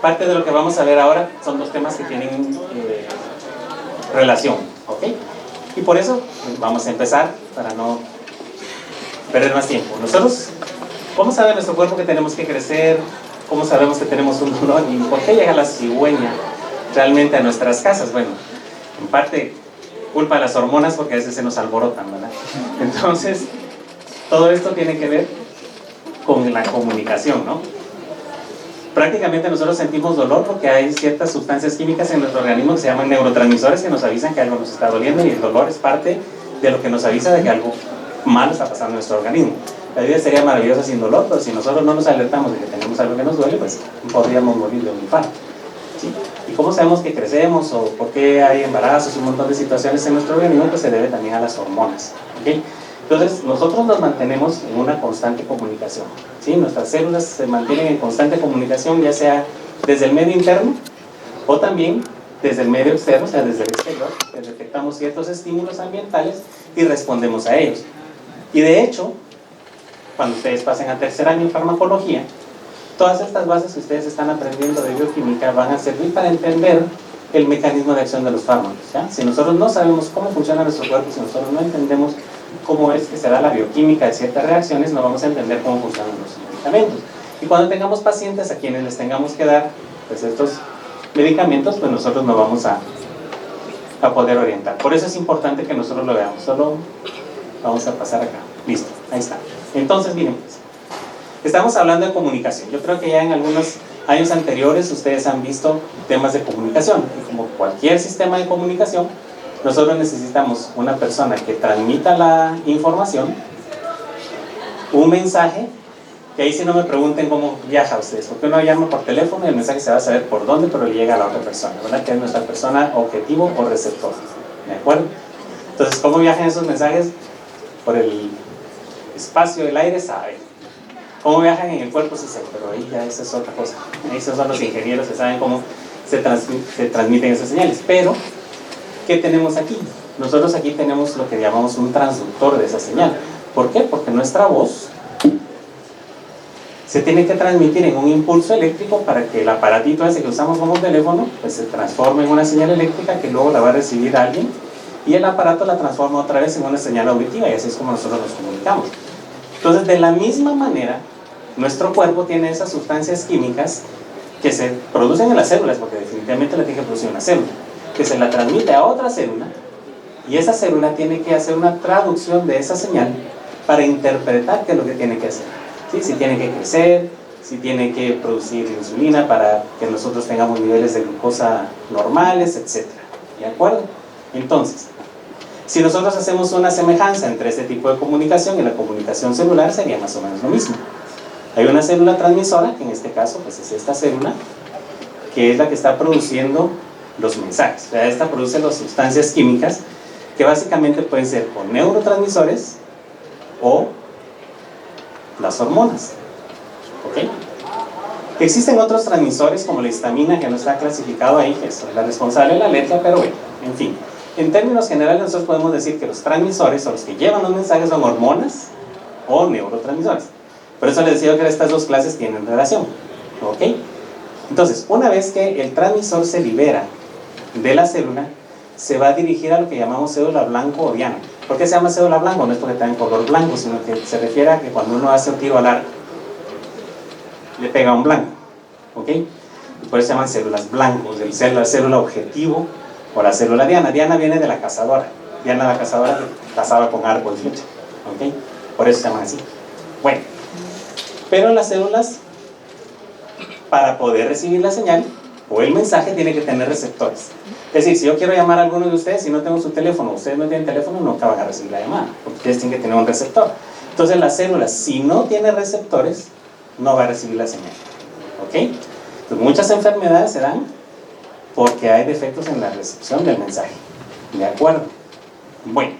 parte de lo que vamos a ver ahora son dos temas que tienen relación, ¿ok? Y por eso vamos a empezar para no perder más tiempo. Nosotros, ¿cómo sabe nuestro cuerpo que tenemos que crecer? ¿Cómo sabemos que tenemos un dolor? ¿Y por qué llega la cigüeña realmente a nuestras casas? Bueno, en parte culpa de las hormonas, porque a veces se nos alborotan, ¿verdad? Entonces, todo esto tiene que ver con la comunicación, ¿no? Prácticamente nosotros sentimos dolor porque hay ciertas sustancias químicas en nuestro organismo que se llaman neurotransmisores que nos avisan que algo nos está doliendo, y el dolor es parte de lo que nos avisa de que algo malo está pasando en nuestro organismo. La vida sería maravillosa sin dolor, pero si nosotros no nos alertamos de que tenemos algo que nos duele, pues podríamos morir de un infarto, ¿sí? ¿Y cómo sabemos que crecemos o por qué hay embarazos y un montón de situaciones en nuestro organismo? Pues se debe también a las hormonas, ¿ok? Entonces, nosotros nos mantenemos en una constante comunicación, ¿sí? Nuestras células se mantienen en constante comunicación, ya sea desde el medio interno o también desde el medio externo, o sea, desde el exterior, que detectamos ciertos estímulos ambientales y respondemos a ellos. Y de hecho, cuando ustedes pasen a tercer año en farmacología, todas estas bases que ustedes están aprendiendo de bioquímica van a servir para entender el mecanismo de acción de los fármacos, ¿ya? Si nosotros no sabemos cómo funciona nuestro cuerpo, si nosotros no entendemos cómo es que se da la bioquímica de ciertas reacciones, no vamos a entender cómo funcionan los medicamentos. Y cuando tengamos pacientes a quienes les tengamos que dar pues, estos medicamentos, pues nosotros no vamos a poder orientar. Por eso es importante que nosotros lo veamos. Solo vamos a pasar acá. Listo, ahí está. Entonces, miren, pues, estamos hablando de comunicación. Yo creo que ya en algunos años anteriores ustedes han visto temas de comunicación. Y como cualquier sistema de comunicación, nosotros necesitamos una persona que transmita la información, un mensaje, que ahí sí no me pregunten cómo viaja ustedes, porque uno llama por teléfono y el mensaje se va a saber por dónde, pero le llega a la otra persona, ¿verdad? Que es nuestra persona objetivo o receptor, ¿de acuerdo? Entonces, ¿cómo viajan esos mensajes? Por el espacio del aire, sabe. ¿Cómo viajan en el cuerpo? Sí sé, pero ahí ya esa es otra cosa. Esos son los ingenieros que saben cómo se transmiten esas señales. Pero, ¿qué tenemos aquí? Nosotros aquí tenemos lo que llamamos un transductor de esa señal. ¿Por qué? Porque nuestra voz se tiene que transmitir en un impulso eléctrico para que el aparatito ese que usamos como teléfono pues se transforme en una señal eléctrica que luego la va a recibir alguien, y el aparato la transforma otra vez en una señal auditiva, y así es como nosotros nos comunicamos. Entonces, de la misma manera, nuestro cuerpo tiene esas sustancias químicas que se producen en las células, porque definitivamente la tiene que producir una célula, que se la transmite a otra célula, y esa célula tiene que hacer una traducción de esa señal para interpretar qué es lo que tiene que hacer, ¿sí? Si tiene que crecer, si tiene que producir insulina para que nosotros tengamos niveles de glucosa normales, etc. ¿De acuerdo? Entonces, si nosotros hacemos una semejanza entre este tipo de comunicación y la comunicación celular, sería más o menos lo mismo. Hay una célula transmisora, que en este caso pues es esta célula, que es la que está produciendo los mensajes. O sea, esta produce las sustancias químicas que básicamente pueden ser o neurotransmisores o las hormonas, ¿ok? Existen otros transmisores como la histamina, que no está clasificado ahí, que es la responsable de la alergia, pero bueno, en fin. En términos generales nosotros podemos decir que los transmisores o los que llevan los mensajes son hormonas o neurotransmisores. Por eso les decía que estas dos clases tienen relación, ¿ok? Entonces, una vez que el transmisor se libera de la célula, se va a dirigir a lo que llamamos célula blanco o diana. ¿Por qué se llama célula blanco? No es porque tenga color blanco, sino que se refiere a que cuando uno hace un tiro al arco, le pega un blanco, ¿ok? Y por eso se llaman células blancos, la célula objetivo o la célula diana. Diana viene de la cazadora. Diana la cazadora que cazaba con arco y flecha, ¿ok? Por eso se llaman así. Bueno, pero las células, para poder recibir la señal o el mensaje, tiene que tener receptores. Es decir, si yo quiero llamar a alguno de ustedes, si no tengo su teléfono, ustedes no tienen teléfono, nunca van a recibir la llamada, porque ustedes tienen que tener un receptor. Entonces las células, si no tienen receptores, no va a recibir la señal, ¿ok? Entonces, muchas enfermedades se dan porque hay defectos en la recepción del mensaje, ¿de acuerdo? Bueno,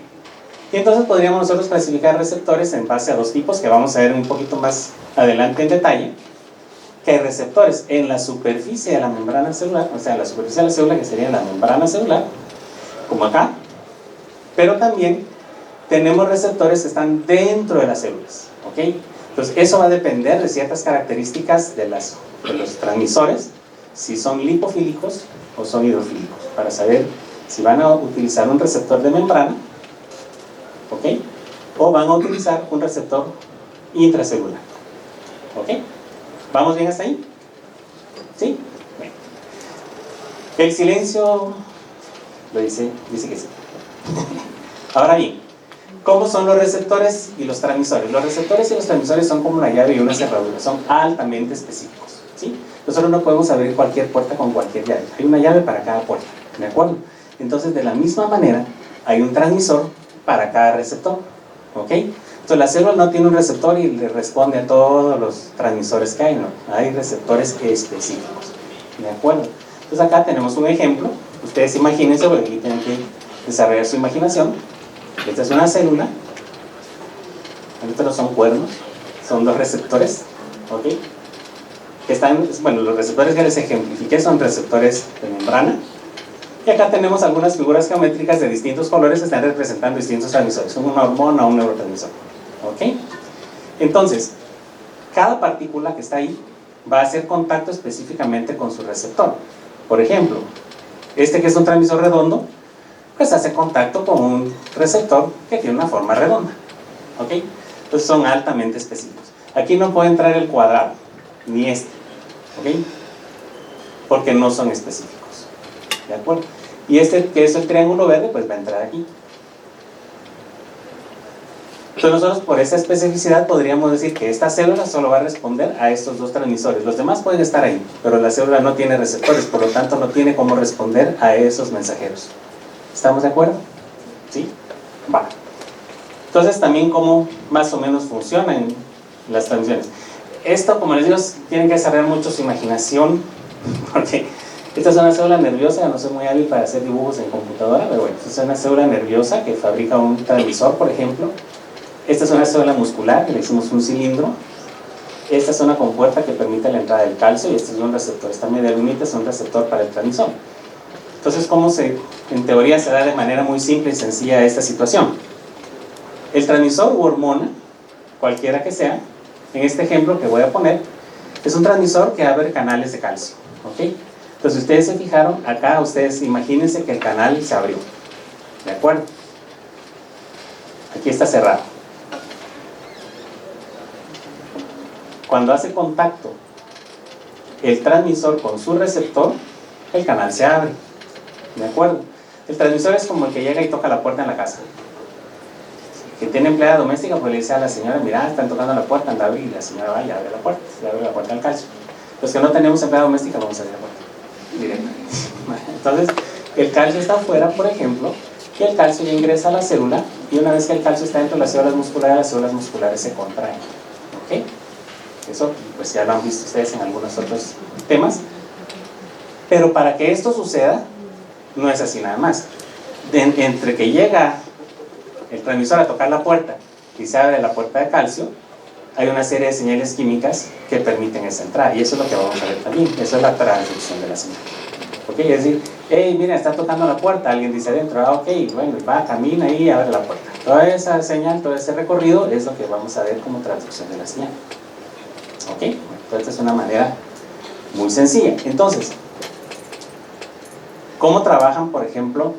y entonces podríamos nosotros clasificar receptores en base a dos tipos que vamos a ver un poquito más adelante en detalle. Que hay receptores en la superficie de la membrana celular, o sea, en la superficie de la célula, que sería la membrana celular, como acá, pero también tenemos receptores que están dentro de las células, ¿ok? Entonces, eso va a depender de ciertas características de los transmisores, si son lipofílicos o son hidrofílicos, para saber si van a utilizar un receptor de membrana, ¿ok? O van a utilizar un receptor intracelular, ¿ok? ¿Vamos bien hasta ahí? ¿Sí? Bien. El silencio lo dice que sí. Ahora bien, ¿cómo son los receptores y los transmisores? Los receptores y los transmisores son como una llave y una cerradura, son altamente específicos, ¿sí? Nosotros no podemos abrir cualquier puerta con cualquier llave, hay una llave para cada puerta, ¿de acuerdo? Entonces, de la misma manera, hay un transmisor para cada receptor, ¿ok? Entonces, la célula no tiene un receptor y le responde a todos los transmisores que hay, no, hay receptores específicos, ¿de acuerdo? Entonces, acá tenemos un ejemplo, ustedes imagínense, porque aquí tienen que desarrollar su imaginación. Esta es una célula, estos no son cuernos, son dos receptores, ¿ok? Que están, bueno, los receptores que les ejemplifiqué son receptores de membrana, y acá tenemos algunas figuras geométricas de distintos colores que están representando distintos transmisores, una hormona o un neurotransmisor, ¿ok? Entonces, cada partícula que está ahí va a hacer contacto específicamente con su receptor. Por ejemplo, este que es un transmisor redondo, pues hace contacto con un receptor que tiene una forma redonda, ¿ok? Entonces son altamente específicos. Aquí no puede entrar el cuadrado, ni este, ¿ok? Porque no son específicos, ¿de acuerdo? Y este que es el triángulo verde, pues va a entrar aquí. Entonces nosotros por esa especificidad podríamos decir que esta célula solo va a responder a estos dos transmisores. Los demás pueden estar ahí, pero la célula no tiene receptores, por lo tanto no tiene cómo responder a esos mensajeros. ¿Estamos de acuerdo? ¿Sí? Va. Entonces también cómo más o menos funcionan las transmisiones. Esto, como les digo, tienen que desarrollar mucho su imaginación, porque esta es una célula nerviosa, no soy muy hábil para hacer dibujos en computadora, pero bueno, esta es una célula nerviosa que fabrica un transmisor, por ejemplo. Esta es una célula muscular, que le hicimos un cilindro. Esta es una compuerta que permite la entrada del calcio, y este es un receptor. Esta media lunita es un receptor para el transmisor. Entonces, ¿cómo en teoría se da de manera muy simple y sencilla esta situación? El transmisor u hormona, cualquiera que sea, en este ejemplo que voy a poner, es un transmisor que abre canales de calcio, ¿ok? Entonces, ustedes se fijaron, acá ustedes imagínense que el canal se abrió, ¿de acuerdo? Aquí está cerrado. Cuando hace contacto el transmisor con su receptor, el canal se abre, ¿de acuerdo? El transmisor es como el que llega y toca la puerta en la casa. Que tiene empleada doméstica, pues le dice a la señora, mira, están tocando la puerta, anda a abrir, y la señora va y abre la puerta, se abre la puerta al calcio. Los que no tenemos empleada doméstica, vamos a abrir la puerta directamente. Entonces, el calcio está afuera, por ejemplo, y el calcio ya ingresa a la célula, y una vez que el calcio está dentro de las células musculares se contraen, ¿ok? Eso pues ya lo han visto ustedes en algunos otros temas. Pero para que esto suceda, no es así nada más. Entre que llega el transmisor a tocar la puerta y se abre la puerta de calcio, hay una serie de señales químicas que permiten esa entrada, y eso es lo que vamos a ver también. Eso es la transducción de la señal, ¿ok? Es decir, hey, mira, está tocando la puerta, alguien dice adentro, ah, ok, bueno, va, camina y abre la puerta. Toda esa señal, todo ese recorrido es lo que vamos a ver como transducción de la señal, ¿ok? Entonces es una manera muy sencilla. Entonces, ¿cómo trabajan, por ejemplo,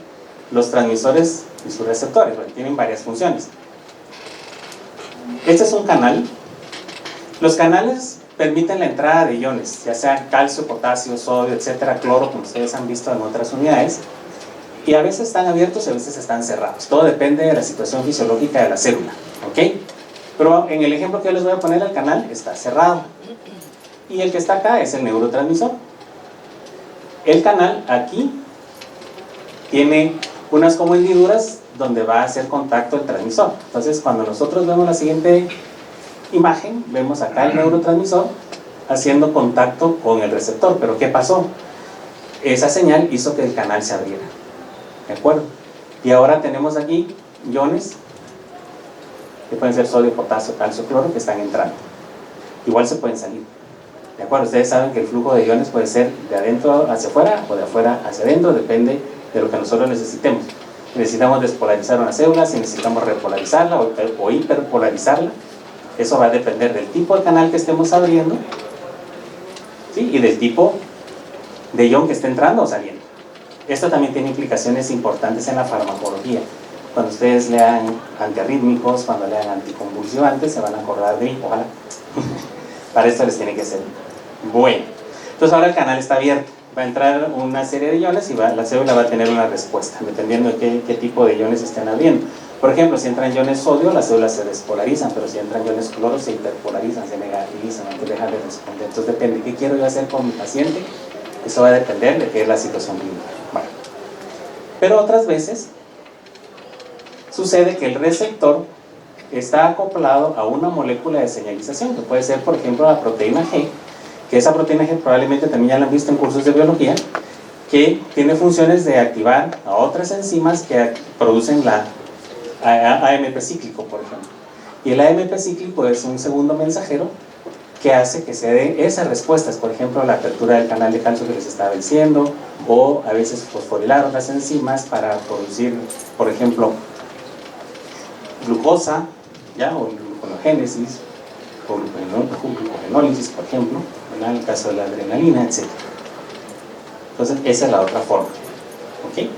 los transmisores y sus receptores? Bueno, tienen varias funciones. Este es un canal. Los canales permiten la entrada de iones, ya sea calcio, potasio, sodio, etcétera, cloro, como ustedes han visto en otras unidades, y a veces están abiertos y a veces están cerrados. Todo depende de la situación fisiológica de la célula, ¿ok? Pero en el ejemplo que yo les voy a poner, el canal está cerrado, y el que está acá es el neurotransmisor. El canal aquí tiene unas como hendiduras donde va a hacer contacto el transmisor. Entonces, cuando nosotros vemos la siguiente imagen, vemos acá el neurotransmisor haciendo contacto con el receptor. Pero ¿qué pasó? Esa señal hizo que el canal se abriera, ¿de acuerdo? Y ahora tenemos aquí iones que pueden ser sodio, potasio, calcio, cloro, que están entrando. Igual se pueden salir, ¿de acuerdo? Ustedes saben que el flujo de iones puede ser de adentro hacia afuera o de afuera hacia adentro, depende de lo que nosotros necesitemos. Si necesitamos despolarizar una célula, si necesitamos repolarizarla o hiperpolarizarla, eso va a depender del tipo de canal que estemos abriendo, ¿sí? Y del tipo de ion que esté entrando o saliendo. Esto también tiene implicaciones importantes en la farmacología. Cuando ustedes lean antiarrítmicos, cuando lean anticonvulsivantes, se van a acordar de, ojalá, para esto les tiene que ser bueno. Entonces ahora el canal está abierto, va a entrar una serie de iones y la célula va a tener una respuesta, dependiendo de qué tipo de iones estén abriendo. Por ejemplo, si entran iones sodio, las células se despolarizan, pero si entran iones cloro, se hiperpolarizan, se negativizan, antes dejan de responder. Entonces depende, ¿qué quiero yo hacer con mi paciente? Eso va a depender de qué es la situación clínica. Bueno. Pero otras veces sucede que el receptor está acoplado a una molécula de señalización, que puede ser, por ejemplo, la proteína G, que esa proteína G probablemente también ya la han visto en cursos de biología, que tiene funciones de activar a otras enzimas que producen la AMP cíclico, por ejemplo. Y el AMP cíclico es un segundo mensajero que hace que se den esas respuestas, por ejemplo, la apertura del canal de calcio que les está venciendo, o a veces fosforilar otras enzimas para producir, por ejemplo, glucosa, ¿ya? O gluconogénesis, o glucogenólisis, por ejemplo, en el caso de la adrenalina, etc. Entonces, esa es la otra forma. ¿Ok?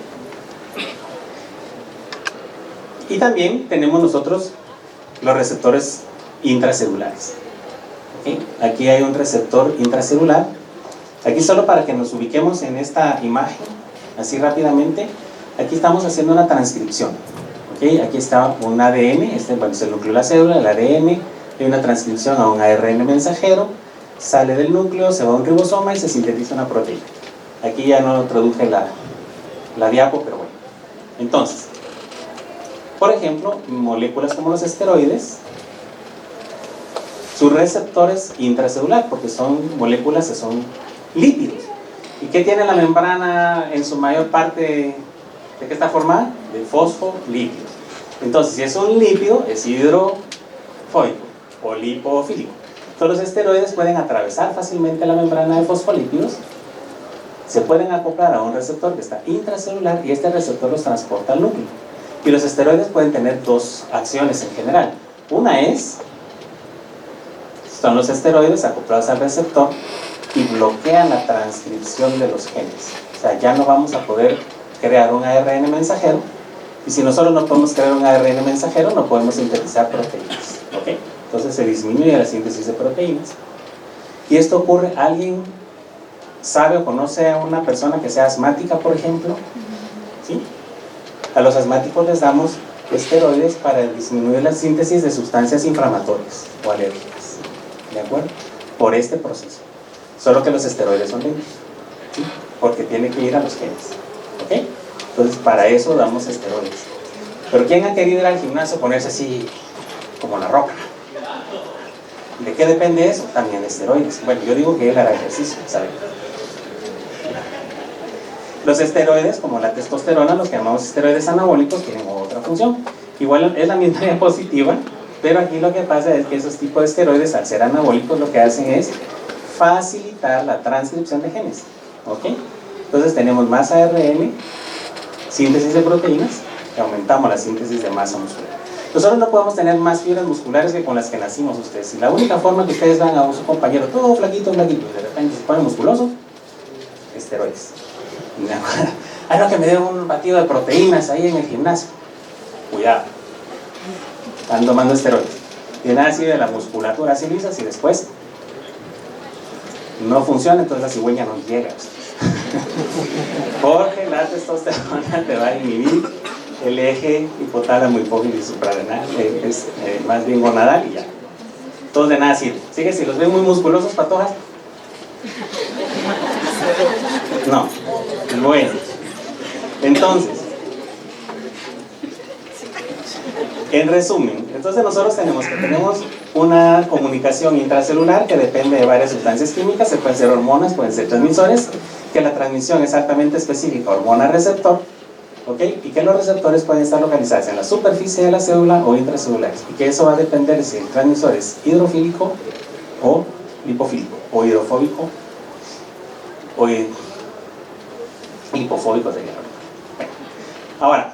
Y también tenemos nosotros los receptores intracelulares. ¿Okay? Aquí hay un receptor intracelular. Aquí solo para que nos ubiquemos en esta imagen, así rápidamente, aquí estamos haciendo una transcripción. ¿Okay? Aquí está un ADN, bueno, es el núcleo de la célula, el ADN, hay una transcripción a un ARN mensajero, sale del núcleo, se va a un ribosoma y se sintetiza una proteína. Aquí ya no traduje la diapo, pero bueno. Entonces, por ejemplo, moléculas como los esteroides, sus receptores intracelular, porque son moléculas que son lípidos. ¿Y qué tiene la membrana en su mayor parte? ¿De qué está formada? De fosfolípidos. Entonces, si es un lípido, es hidrofóbico o lipofílico. Entonces, los esteroides pueden atravesar fácilmente la membrana de fosfolípidos, se pueden acoplar a un receptor que está intracelular y este receptor los transporta al núcleo. Y los esteroides pueden tener dos acciones en general. Una son los esteroides acoplados al receptor y bloquean la transcripción de los genes. O sea, ya no vamos a poder crear un ARN mensajero, y si nosotros no podemos crear un ARN mensajero, no podemos sintetizar proteínas. ¿Okay? Entonces se disminuye la síntesis de proteínas. Y esto ocurre, ¿alguien sabe o conoce a una persona que sea asmática, por ejemplo? ¿Sí? A los asmáticos les damos esteroides para disminuir la síntesis de sustancias inflamatorias o alérgicas. ¿De acuerdo? Por este proceso. Solo que los esteroides son lentos, ¿sí? Porque tiene que ir a los genes. ¿Ok? Entonces, para eso damos esteroides. Pero ¿quién ha querido ir al gimnasio ponerse así como la roca? ¿De qué depende eso? También de esteroides. Bueno, yo digo que él hará ejercicio, ¿saben? Los esteroides, como la testosterona, los que llamamos esteroides anabólicos, tienen otra función. Igual es la misma diapositiva, pero aquí lo que pasa es que esos tipos de esteroides, al ser anabólicos, lo que hacen es facilitar la transcripción de genes. ¿Ok? Entonces tenemos más ARN, síntesis de proteínas, y aumentamos la síntesis de masa muscular. Nosotros no podemos tener más fibras musculares que con las que nacimos ustedes. Y la única forma que ustedes vean a su compañero todo flaquito, y de repente se pone musculoso, esteroides. Ah, no, que me den un batido de proteínas ahí en el gimnasio. Cuidado. Están tomando esteroides. Tienen así de la musculatura así lisas y después no funciona, entonces la cigüeña no llega. Porque la testosterona te va a inhibir el eje hipotálamo, hipófisis y suprarrenal, es más bien gonadal y ya. Todos de nada sirve. Sigue, si los ven muy musculosos, patojas. No. Bueno. Entonces, en resumen, entonces nosotros tenemos una comunicación intracelular que depende de varias sustancias químicas, se pueden ser hormonas, pueden ser transmisores, que la transmisión es altamente específica, hormona-receptor, ¿ok? Y que los receptores pueden estar localizados en la superficie de la célula o intracelulares, y que eso va a depender de si el transmisor es hidrofílico o lipofílico, o hidrofóbico o lipofóbico sería. Bueno, ahora,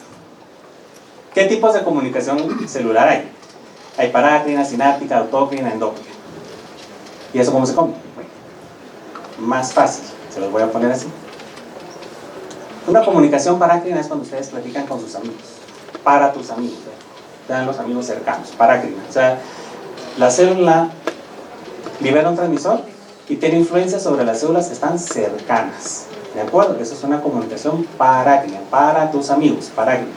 ¿qué tipos de comunicación celular hay? Hay parácrina, sináptica, autócrina, endócrina. ¿Y eso cómo se come? Bueno, más fácil. Se los voy a poner así. Una comunicación parácrina es cuando ustedes platican con sus amigos, para tus amigos, vean los amigos cercanos, parácrina. O sea, la célula libera un transmisor y tiene influencia sobre las células que están cercanas. ¿De acuerdo? Eso es una comunicación parácrina, para tus amigos, parácrina.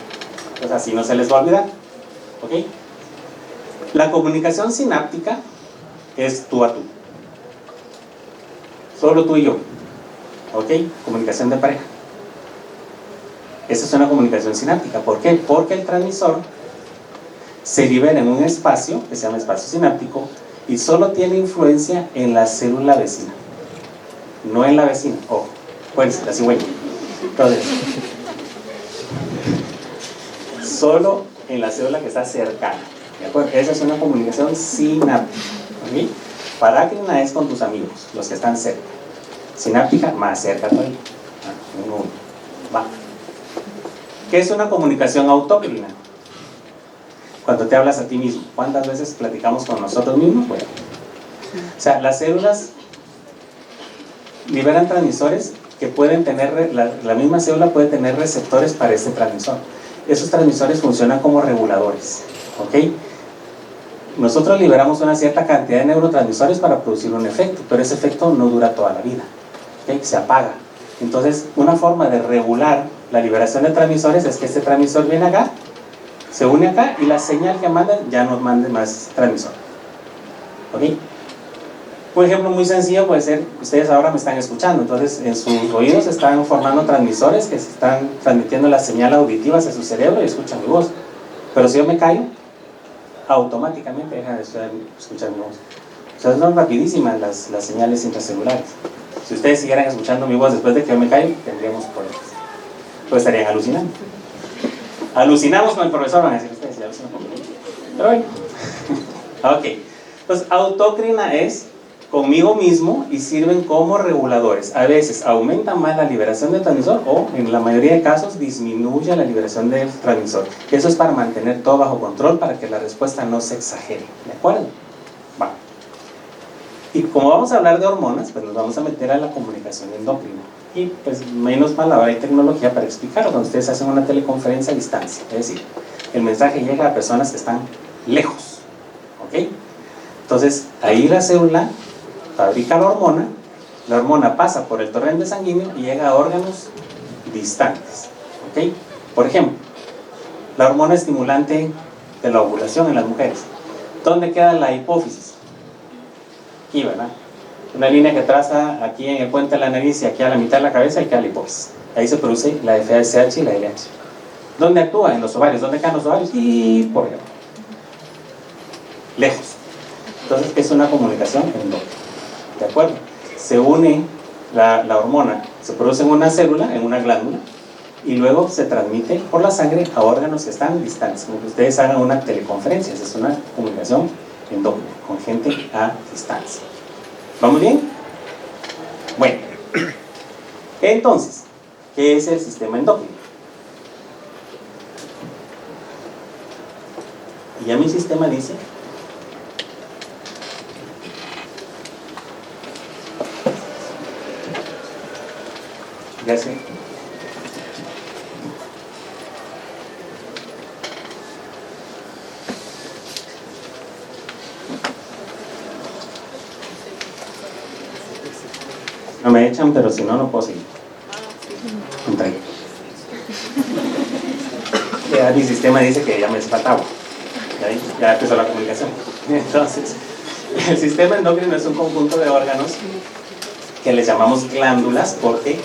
Pues así no se les va a olvidar. ¿Ok? La comunicación sináptica es tú a tú. Solo tú y yo. ¿Ok? Comunicación de pareja. Esa es una comunicación sináptica. ¿Por qué? Porque el transmisor se libera en un espacio que se llama espacio sináptico y solo tiene influencia en la célula vecina, no en la vecina. Ojo, pues la cigüeña. Entonces, solo en la célula que está cercana. ¿De acuerdo? Esa es una comunicación sináptica. ¿Okay? Parácrina es con tus amigos, los que están cerca. Sináptica, más cerca todavía. Va. ¿Qué es una comunicación autócrina? Cuando te hablas a ti mismo. ¿Cuántas veces platicamos con nosotros mismos? Bueno, o sea, las células liberan transmisores que pueden tener, la misma célula puede tener receptores para este transmisor. Esos transmisores funcionan como reguladores. ¿Ok? Nosotros liberamos una cierta cantidad de neurotransmisores para producir un efecto, pero ese efecto no dura toda la vida. ¿Ok? Se apaga. Entonces, una forma de regular la liberación de transmisores es que este transmisor viene acá, se une acá y la señal que manda ya no mande más transmisor. ¿Ok? Un ejemplo muy sencillo puede ser, ustedes ahora me están escuchando, entonces en sus oídos están formando transmisores que se están transmitiendo la señal auditiva hacia su cerebro y escuchan mi voz. Pero si yo me callo, automáticamente dejan de escuchar mi voz. O sea, son rapidísimas las señales intracelulares. Si ustedes siguieran escuchando mi voz después de que yo me callo, tendríamos problemas. Pues estarían alucinando. Alucinamos con el profesor, van a decir ustedes, ya alucinan conmigo. Pero bueno. Ok. Entonces, autócrina es conmigo mismo y sirven como reguladores. A veces aumentan más la liberación del transmisor o, en la mayoría de casos, disminuye la liberación del transmisor. Eso es para mantener todo bajo control, para que la respuesta no se exagere. ¿De acuerdo? Va. Y como vamos a hablar de hormonas, pues nos vamos a meter a la comunicación endocrina. Y pues menos mal ahora hay tecnología para explicarlo. Cuando ustedes hacen una teleconferencia a distancia, es decir, el mensaje llega a personas que están lejos. ¿Ok? Entonces, ahí la célula fabrica la hormona pasa por el torrente sanguíneo y llega a órganos distantes. ¿Ok? Por ejemplo, la hormona estimulante de la ovulación en las mujeres. ¿Dónde queda la hipófisis? Aquí, ¿verdad? Una línea que traza aquí en el puente de la nariz y aquí a la mitad de la cabeza y queda la hipófisis. Ahí se produce la FSH y la LH. ¿Dónde actúa? En los ovarios. ¿Dónde quedan los ovarios? Y por ejemplo, lejos. Entonces es una comunicación endocrina. ¿De acuerdo? Se une la hormona, se produce en una célula, en una glándula, y luego se transmite por la sangre a órganos que están distantes. Como que ustedes hagan una teleconferencia, es una comunicación endocrina, con gente a distancia. ¿Vamos bien? Bueno, entonces, ¿qué es el sistema endocrino? Y ya mi sistema dice gracias. No me echan, pero si no, no puedo seguir. Entregue. Ya mi sistema dice que ya me falta agua. Ya empezó la comunicación. Entonces, el sistema endocrino es un conjunto de órganos que les llamamos glándulas porque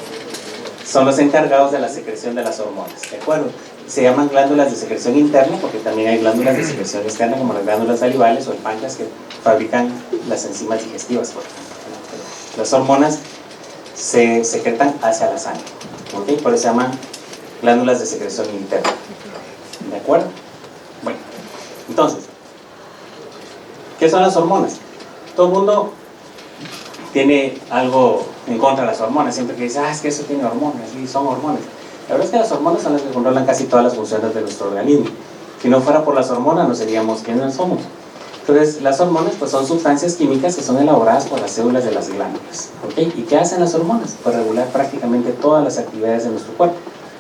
son los encargados de la secreción de las hormonas. ¿De acuerdo? Se llaman glándulas de secreción interna porque también hay glándulas de secreción externa como las glándulas salivales o el páncreas que fabrican las enzimas digestivas, por ejemplo. Las hormonas se secretan hacia la sangre. ¿Okay? Por eso se llaman glándulas de secreción interna. ¿De acuerdo? Bueno, entonces, ¿qué son las hormonas? Todo el mundo tiene algo en contra de las hormonas, siempre que dice, es que eso tiene hormonas, sí, son hormonas. La verdad es que las hormonas son las que controlan casi todas las funciones de nuestro organismo. Si no fuera por las hormonas, no seríamos quienes somos. Entonces, las hormonas pues son sustancias químicas que son elaboradas por las células de las glándulas, ¿ok? ¿Y qué hacen las hormonas? Pues regular prácticamente todas las actividades de nuestro cuerpo,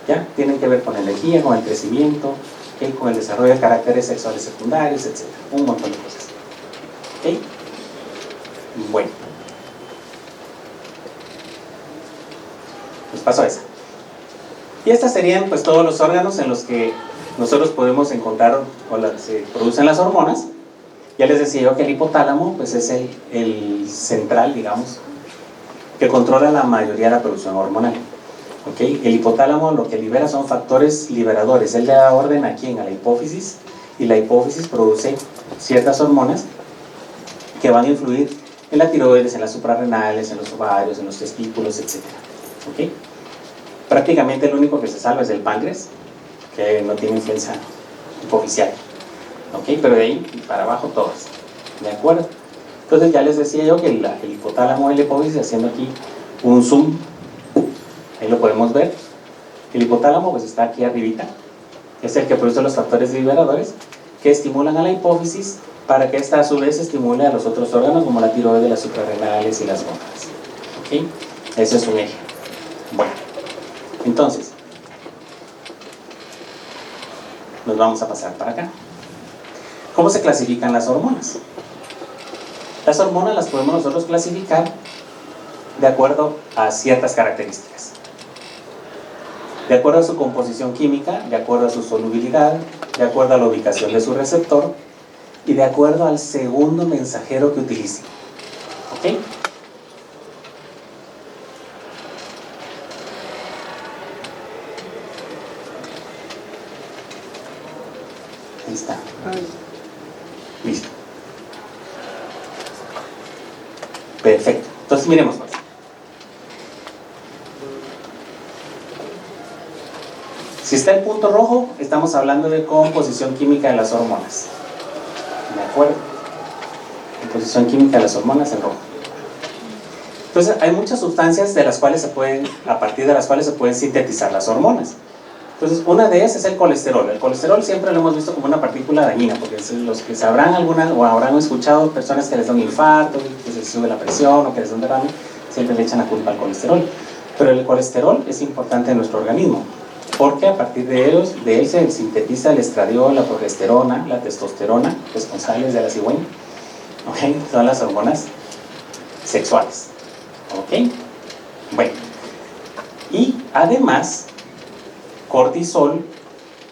¿ya? Tienen que ver con la energía, con el crecimiento, ¿ok? Con el desarrollo de caracteres sexuales secundarios, etc. Un montón de cosas, ¿ok? Bueno, pues paso a esa. Y estas serían pues todos los órganos en los que nosotros podemos encontrar o se producen las hormonas. Ya les decía yo que el hipotálamo pues es el central, digamos, que controla la mayoría de la producción hormonal. ¿Okay? El hipotálamo lo que libera son factores liberadores. Él le da orden a quién, a la hipófisis, y la hipófisis produce ciertas hormonas que van a influir en la tiroides, en las suprarrenales, en los ovarios, en los testículos, etc. ¿Okay? Prácticamente el único que se salva es el páncreas, que no tiene influencia hipofisial. ¿Ok? Pero de ahí para abajo todas, ¿de acuerdo? Entonces ya les decía yo que el hipotálamo y la hipófisis, haciendo aquí un zoom, ahí lo podemos ver. El hipotálamo pues está aquí arribita, es el que produce los factores liberadores que estimulan a la hipófisis para que esta a su vez estimule a los otros órganos como la tiroides, las suprarrenales y las gónadas. ¿Ok? Ese es un eje. Bueno, entonces nos vamos a pasar para acá. ¿Cómo se clasifican las hormonas? Las hormonas las podemos nosotros clasificar de acuerdo a ciertas características. De acuerdo a su composición química, de acuerdo a su solubilidad, de acuerdo a la ubicación de su receptor y de acuerdo al segundo mensajero que utilice. ¿Ok? Ahí está. Listo. Perfecto. Entonces miremos más. Si está el punto rojo, estamos hablando de composición química de las hormonas. ¿De acuerdo? Composición química de las hormonas en rojo. Entonces hay muchas sustancias de las cuales a partir de las cuales se pueden sintetizar las hormonas. Entonces, una de ellas es el colesterol. El colesterol siempre lo hemos visto como una partícula dañina, porque los que sabrán alguna o habrán escuchado personas que les da un infarto, que se sube la presión o que les da un derrame, siempre le echan la culpa al colesterol. Pero el colesterol es importante en nuestro organismo, porque a partir de él se sintetiza el estradiol, la progesterona, la testosterona, responsables de la cigüeña. ¿Okay? Son las hormonas sexuales. ¿Ok? Bueno. Y además, cortisol,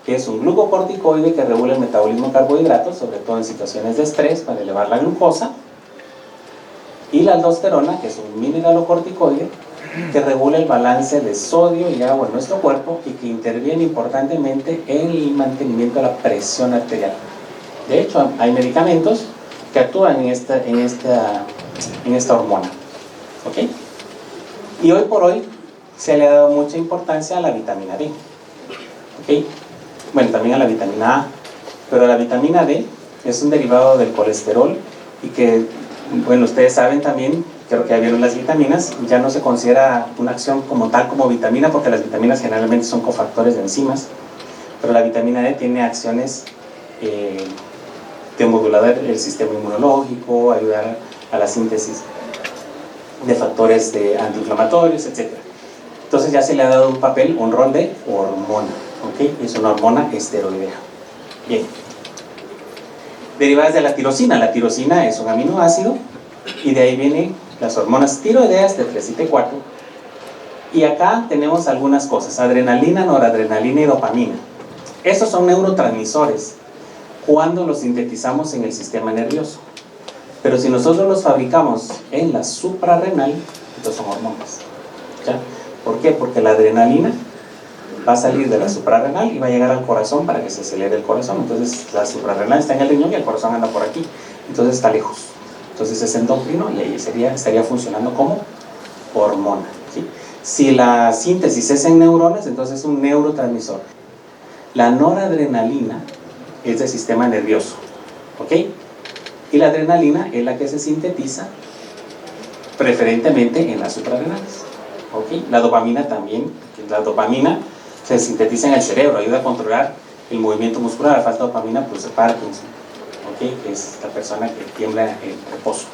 que es un glucocorticoide que regula el metabolismo de carbohidratos, sobre todo en situaciones de estrés, para elevar la glucosa. Y la aldosterona, que es un mineralocorticoide, que regula el balance de sodio y agua en nuestro cuerpo y que interviene importantemente en el mantenimiento de la presión arterial. De hecho, hay medicamentos que actúan en esta hormona. ¿Ok? Y hoy por hoy se le ha dado mucha importancia a la vitamina D. ¿Ok? Bueno, también a la vitamina A, pero la vitamina D es un derivado del colesterol y que, bueno, ustedes saben también, creo que ya vieron las vitaminas, ya no se considera una acción como tal como vitamina, porque las vitaminas generalmente son cofactores de enzimas, pero la vitamina D tiene acciones de modular el sistema inmunológico, ayudar a la síntesis de factores antiinflamatorios, etc. Entonces ya se le ha dado un rol de hormona. ¿Okay? Es una hormona esteroidea. Bien. Derivadas de la tirosina. La tirosina es un aminoácido y de ahí vienen las hormonas tiroideas T3 y T4. Y acá tenemos algunas cosas: adrenalina, noradrenalina y dopamina. Estos son neurotransmisores cuando los sintetizamos en el sistema nervioso. Pero si nosotros los fabricamos en la suprarrenal, entonces son hormonas. ¿Ya? ¿Por qué? Porque la adrenalina va a salir de la suprarrenal y va a llegar al corazón para que se acelere el corazón. Entonces la suprarrenal está en el riñón y el corazón anda por aquí, entonces está lejos. Entonces es endocrino y ahí estaría funcionando como hormona, ¿sí? Si la síntesis es en neuronas, entonces es un neurotransmisor. La noradrenalina es del sistema nervioso, ¿ok? Y la adrenalina es la que se sintetiza preferentemente en las suprarrenales, ¿ok? La dopamina también. La dopamina se sintetiza en el cerebro, ayuda a controlar el movimiento muscular. La falta de dopamina produce Parkinson. ¿ok? Que es la persona que tiembla en reposo.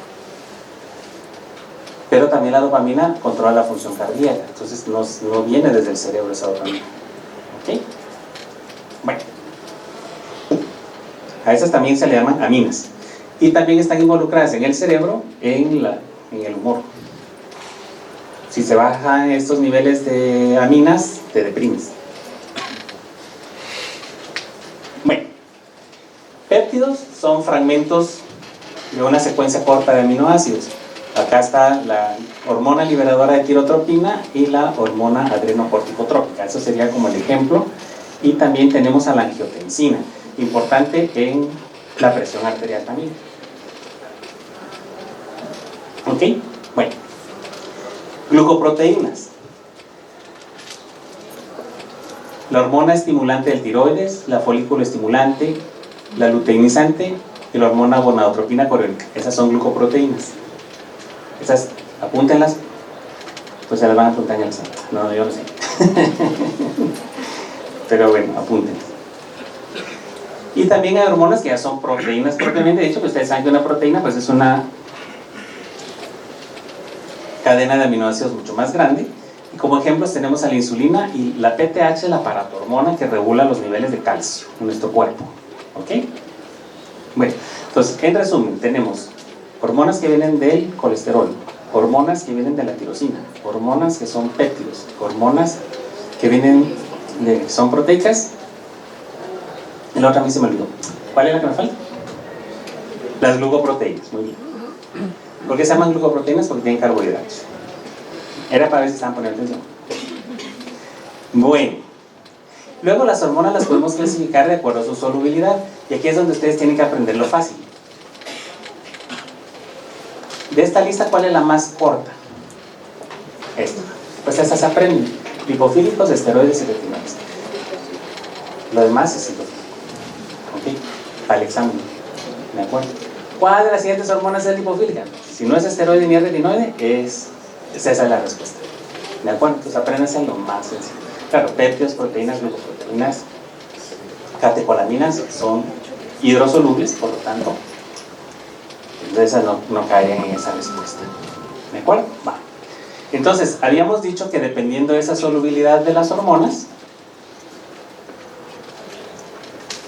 Pero también la dopamina controla la función cardíaca, entonces no viene desde el cerebro esa dopamina, ¿ok? Bueno, a esas también se le llaman aminas, y también están involucradas en el cerebro en el humor. Si se bajan estos niveles de aminas, te deprimes. Bueno, péptidos son fragmentos de una secuencia corta de aminoácidos. Acá está la hormona liberadora de tirotropina y la hormona adrenocorticotrópica. Eso sería como el ejemplo. Y también tenemos a la angiotensina, importante en la presión arterial también. ¿Ok? Bueno. Glucoproteínas. La hormona estimulante del tiroides, la folículo estimulante, la luteinizante y la hormona gonadotropina coriónica. Esas son glucoproteínas. Esas, apúntenlas, pues se las van a apuntar en el centro. No, yo no sé. Pero bueno, apúntenlas. Y también hay hormonas que ya son proteínas propiamente dicho, pues ustedes saben que una proteína pues es una cadena de aminoácidos mucho más grande. Y como ejemplos tenemos a la insulina y la PTH, la paratormona que regula los niveles de calcio en nuestro cuerpo. ¿Ok? Bueno, entonces en resumen tenemos hormonas que vienen del colesterol, hormonas que vienen de la tirosina, hormonas que son péptidos, hormonas que vienen son proteicas. Y la otra a mí se me olvidó. ¿Cuál es la que me falta? Las glucoproteínas, muy bien. ¿Por qué se llaman glucoproteínas? Porque tienen carbohidratos. Era para ver si estaban poniendo atención. Bueno, luego las hormonas las podemos clasificar de acuerdo a su solubilidad. Y aquí es donde ustedes tienen que aprender lo fácil. De esta lista, ¿cuál es la más corta? Esta. Pues esas se aprenden. Lipofílicos, esteroides y retinoides. Lo demás es citofílico. ¿Ok? Para el examen. ¿De acuerdo? ¿Cuál de las siguientes hormonas es lipofílica? Si no es esteroide ni es retinoide, esa es la respuesta. ¿De acuerdo? Entonces apréndanse lo más sencillo. Claro, péptidos, proteínas, glucoproteínas, catecolaminas son hidrosolubles, por lo tanto, esas no caen en esa respuesta. ¿De acuerdo? Va. Entonces, habíamos dicho que dependiendo de esa solubilidad de las hormonas,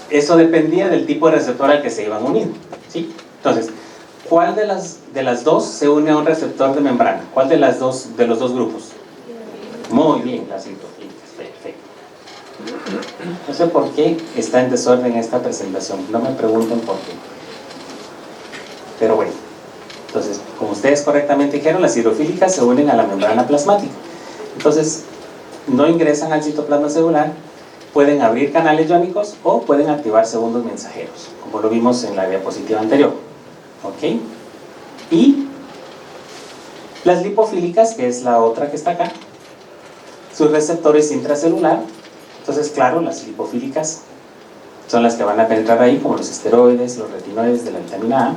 eso dependía del tipo de receptor al que se iban a unir, ¿sí? Entonces, ¿cuál de las dos se une a un receptor de membrana? ¿Cuál de los dos grupos? Muy bien, las citofílicas, perfecto. No sé por qué está en desorden esta presentación, no me pregunten por qué. Pero bueno, entonces, como ustedes correctamente dijeron, las hidrofílicas se unen a la membrana plasmática. Entonces, no ingresan al citoplasma celular, pueden abrir canales iónicos o pueden activar segundos mensajeros, como lo vimos en la diapositiva anterior. ¿Ok? Y las lipofílicas, que es la otra que está acá, sus receptores intracelular. Entonces, claro, las lipofílicas son las que van a penetrar ahí, como los esteroides, los retinoides de la vitamina A.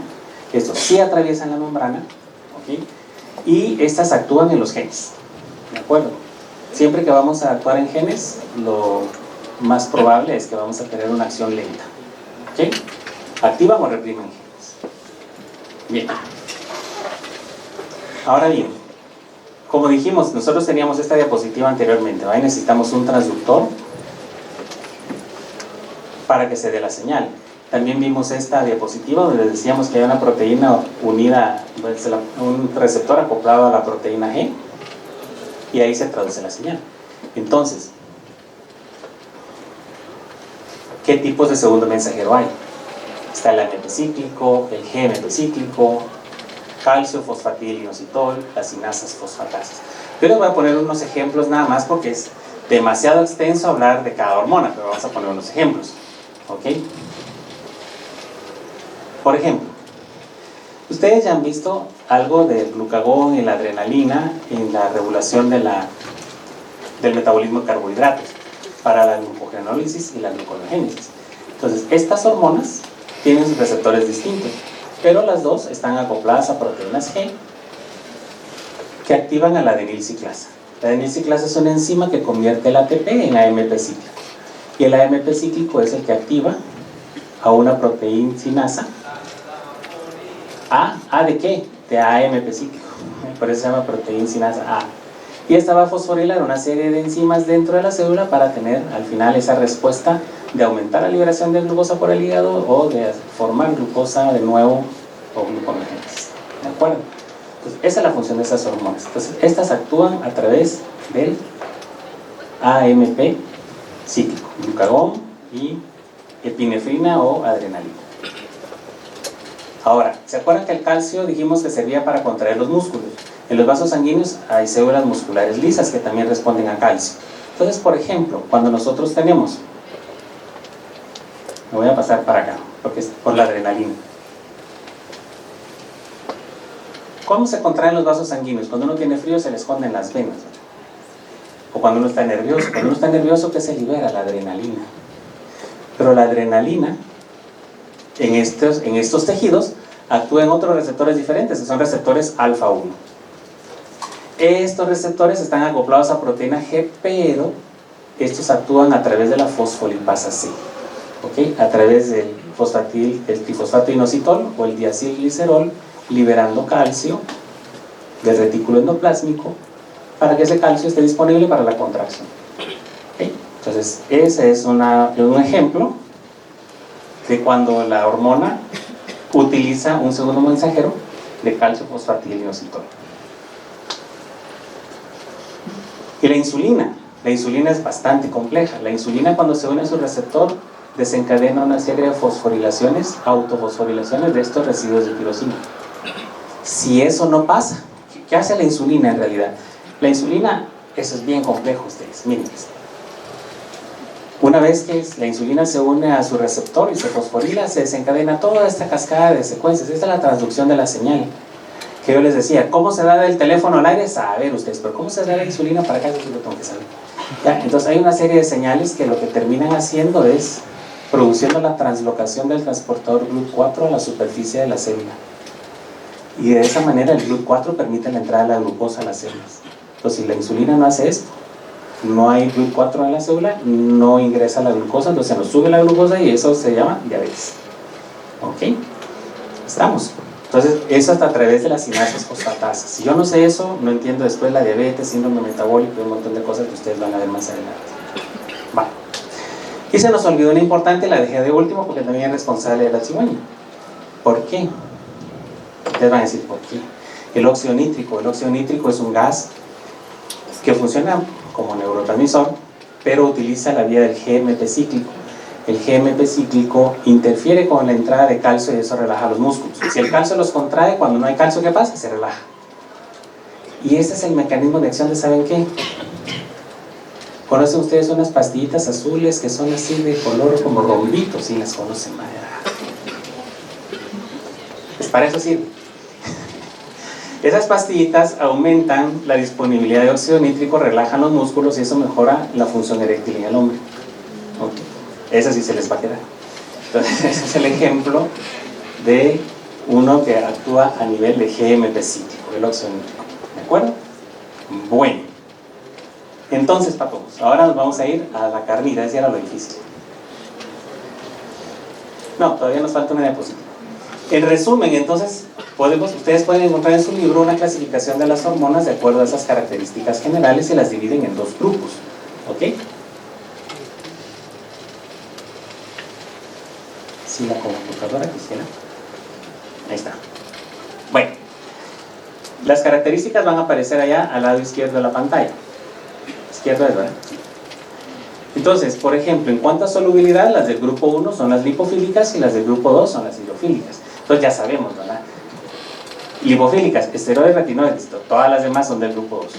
Estos sí atraviesan la membrana, ¿ok? Y estas actúan en los genes, ¿de acuerdo? Siempre que vamos a actuar en genes, lo más probable es que vamos a tener una acción lenta, ¿ok? Activan o reprimen genes. Bien. Ahora bien, como dijimos, nosotros teníamos esta diapositiva anteriormente, ¿vale? Necesitamos un transductor para que se dé la señal. También vimos esta diapositiva donde decíamos que hay una proteína unida, un receptor acoplado a la proteína G, y ahí se traduce la señal. Entonces, ¿qué tipos de segundo mensajero hay? Está el AMP cíclico, el GMP cíclico, calcio, fosfatilinositol, las sinasas fosfatasas. Yo les voy a poner unos ejemplos nada más porque es demasiado extenso hablar de cada hormona, pero vamos a poner unos ejemplos. ¿Ok? Por ejemplo, ustedes ya han visto algo del glucagón y la adrenalina en la regulación del metabolismo de carbohidratos para la glucogenólisis y la gluconogénesis. Entonces, estas hormonas tienen sus receptores distintos, pero las dos están acopladas a proteínas G que activan a la adenilciclasa. La adenilciclasa es una enzima que convierte el ATP en AMP cíclico, y el AMP cíclico es el que activa a una proteincinasa. ¿A de qué? De AMP cíclico, por eso se llama proteincinasa A. Y esta va a fosforilar una serie de enzimas dentro de la célula para tener al final esa respuesta de aumentar la liberación de glucosa por el hígado o de formar glucosa de nuevo o gluconeogénesis. ¿De acuerdo? Entonces, esa es la función de esas hormonas. Entonces, estas actúan a través del AMP cíclico, glucagón y epinefrina o adrenalina. Ahora, ¿se acuerdan que el calcio dijimos que servía para contraer los músculos? En los vasos sanguíneos hay células musculares lisas que también responden a calcio. Entonces, por ejemplo, cuando nosotros tenemos, me voy a pasar para acá, porque es por la adrenalina. ¿Cómo se contraen los vasos sanguíneos? Cuando uno tiene frío se le esconden las venas. O cuando uno está nervioso. Cuando uno está nervioso, ¿qué se libera? La adrenalina. Pero la adrenalina en estos tejidos actúa en otros receptores diferentes, que son receptores alfa 1. Estos receptores están acoplados a proteína G, pero estos actúan a través de la fosfolipasa C, ¿okay? A través del trifosfato inositol o el diacilglicerol, liberando calcio del retículo endoplásmico para que ese calcio esté disponible para la contracción. ¿Okay? Entonces, ese es un ejemplo de cuando la hormona utiliza un segundo mensajero de calcio fosfatilinositol. Y la insulina es bastante compleja. La insulina, cuando se une a su receptor, desencadena una serie de fosforilaciones, autofosforilaciones de estos residuos de tirosina. Si eso no pasa, ¿qué hace la insulina en realidad? La insulina, eso es bien complejo, ustedes, miren esto. Una vez que la insulina se une a su receptor y se fosforila, se desencadena toda esta cascada de secuencias. Esta es la transducción de la señal. Que yo les decía, ¿cómo se da del teléfono al aire? Saber ustedes, pero ¿cómo se da la insulina para acá? Eso sí lo tengo que saber. ¿Ya? Entonces hay una serie de señales que lo que terminan haciendo es produciendo la translocación del transportador GLUT4 a la superficie de la célula. Y de esa manera el GLUT4 permite la entrada de la glucosa a las células. Entonces si la insulina no hace esto, no hay GLUT4 en la célula, no ingresa la glucosa, entonces se nos sube la glucosa y eso se llama diabetes. ¿Ok? ¿Estamos? Entonces, eso hasta a través de las sinasas fosfatasas. Si yo no sé eso, no entiendo después la diabetes, síndrome metabólico y un montón de cosas que ustedes van a ver más adelante. Vale. Y se nos olvidó una importante, la dejé de último porque también es responsable de la cigüeña. ¿Por qué? Ustedes van a decir, ¿por qué? El óxido nítrico. El óxido nítrico es un gas que funciona como neurotransmisor, pero utiliza la vía del GMP cíclico. El GMP cíclico interfiere con la entrada de calcio y eso relaja los músculos. Si el calcio los contrae, cuando no hay calcio, ¿qué pasa? Se relaja. Y ese es el mecanismo de acción de, ¿saben qué? ¿Conocen ustedes unas pastillitas azules que son así de color como rombitos? Sí, las conocen. Pues para eso sirve. Esas pastillitas aumentan la disponibilidad de óxido nítrico, relajan los músculos y eso mejora la función eréctil en el hombre. Okay. Esa sí se les va a quedar. Entonces, ese es el ejemplo de uno que actúa a nivel de GMP cíclico, el óxido nítrico. ¿De acuerdo? Bueno. Entonces, para todos, ahora nos vamos a ir a la carnita, ese era lo difícil. No, todavía nos falta una diapositiva. En resumen, entonces, ustedes pueden encontrar en su libro una clasificación de las hormonas de acuerdo a esas características generales y las dividen en dos grupos. ¿Ok? Si la computadora quisiera. Ahí está. Bueno, las características van a aparecer allá al lado izquierdo de la pantalla. Izquierdo es, ¿verdad? Entonces, por ejemplo, en cuanto a solubilidad, las del grupo 1 son las lipofílicas y las del grupo 2 son las hidrofílicas. Entonces ya sabemos, ¿verdad? Lipofílicas, esteroides, retinoides, listo. Todas las demás son del grupo 2.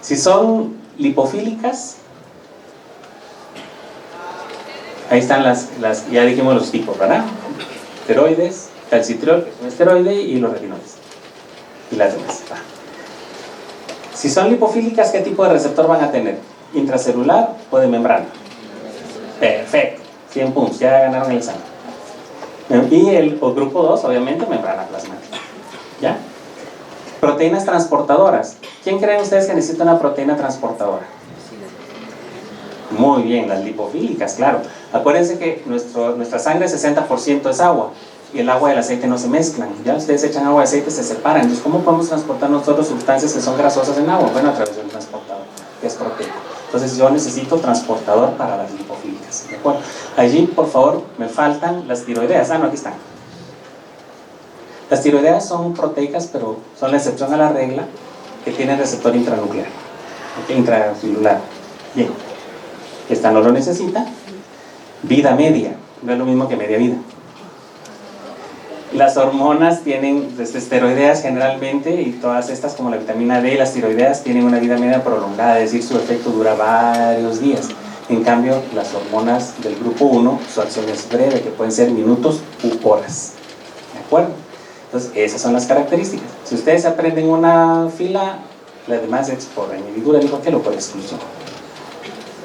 Si son lipofílicas, ahí están ya dijimos los tipos, ¿verdad? Esteroides, calcitriol, que es un esteroide, y los retinoides. Y las demás. ¿Va? Si son lipofílicas, ¿qué tipo de receptor van a tener? ¿Intracelular o de membrana? Perfecto, 100 puntos, ya ganaron el examen. Y el grupo 2, obviamente, membrana plasmática. ¿Ya? Proteínas transportadoras. ¿Quién creen ustedes que necesita una proteína transportadora? Muy bien, las lipofílicas, claro. Acuérdense que nuestra sangre 60% es agua y el agua y el aceite no se mezclan. Ya ustedes echan agua y aceite, se separan. Entonces, ¿cómo podemos transportar nosotros sustancias que son grasosas en agua? Bueno, a través de un transportador, que es proteico. Entonces, yo necesito transportador para las lipofílicas. ¿De acuerdo? Allí, por favor, me faltan las tiroideas. Ah, no, aquí están. Las tiroideas son proteicas, pero son la excepción a la regla, que tienen receptor intranuclear, intracelular. Bien. Esta no lo necesita. Vida media, no es lo mismo que media vida. Las hormonas tienen esteroideas generalmente, y todas estas como la vitamina D y las tiroideas tienen una vida media prolongada, es decir, su efecto dura varios días. En cambio, las hormonas del grupo 1, su acción es breve, que pueden ser minutos u horas. ¿De acuerdo? Entonces, esas son las características. Si ustedes aprenden una fila, las demás es por añadidura, digo que lo por exclusión.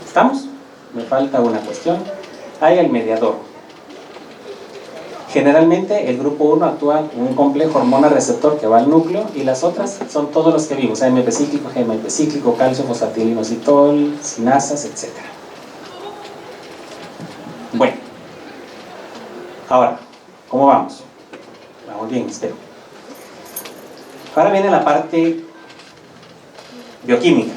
¿Estamos? Me falta una cuestión. Hay el mediador. Generalmente el grupo 1 actúa con un complejo hormona-receptor que va al núcleo, y las otras son todos los que vimos: AMP cíclico, GMP cíclico, calcio, fosfatilinositol, sinasas, etc. Bueno, ahora, ¿cómo vamos? Vamos bien, espero. Ahora viene la parte bioquímica.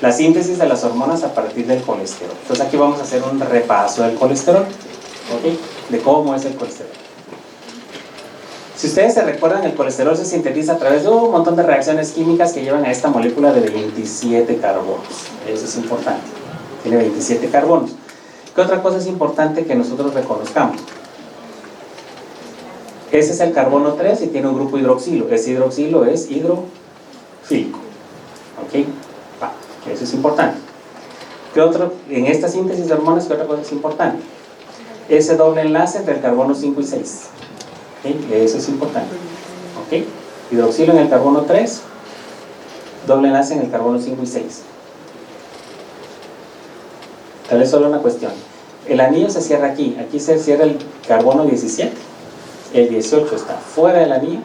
La síntesis de las hormonas a partir del colesterol. Entonces aquí vamos a hacer un repaso del colesterol, ¿ok? De cómo es el colesterol. Si ustedes se recuerdan, el colesterol se sintetiza a través de un montón de reacciones químicas que llevan a esta molécula de 27 carbonos. Eso es importante. Tiene 27 carbonos. ¿Qué otra cosa es importante que nosotros reconozcamos? Ese es el carbono 3 y tiene un grupo hidroxilo. Ese hidroxilo es hidrofílico. ¿Ok? Eso es importante. ¿Qué otro? En esta síntesis de hormonas, ¿qué otra cosa es importante? Ese doble enlace entre el carbono 5 y 6. ¿Okay? Eso es importante. ¿Okay? Hidroxilo en el carbono 3, doble enlace en el carbono 5 y 6. Tal vez solo una cuestión. El anillo se cierra aquí. Aquí se cierra el carbono 17. El 18 está fuera del anillo.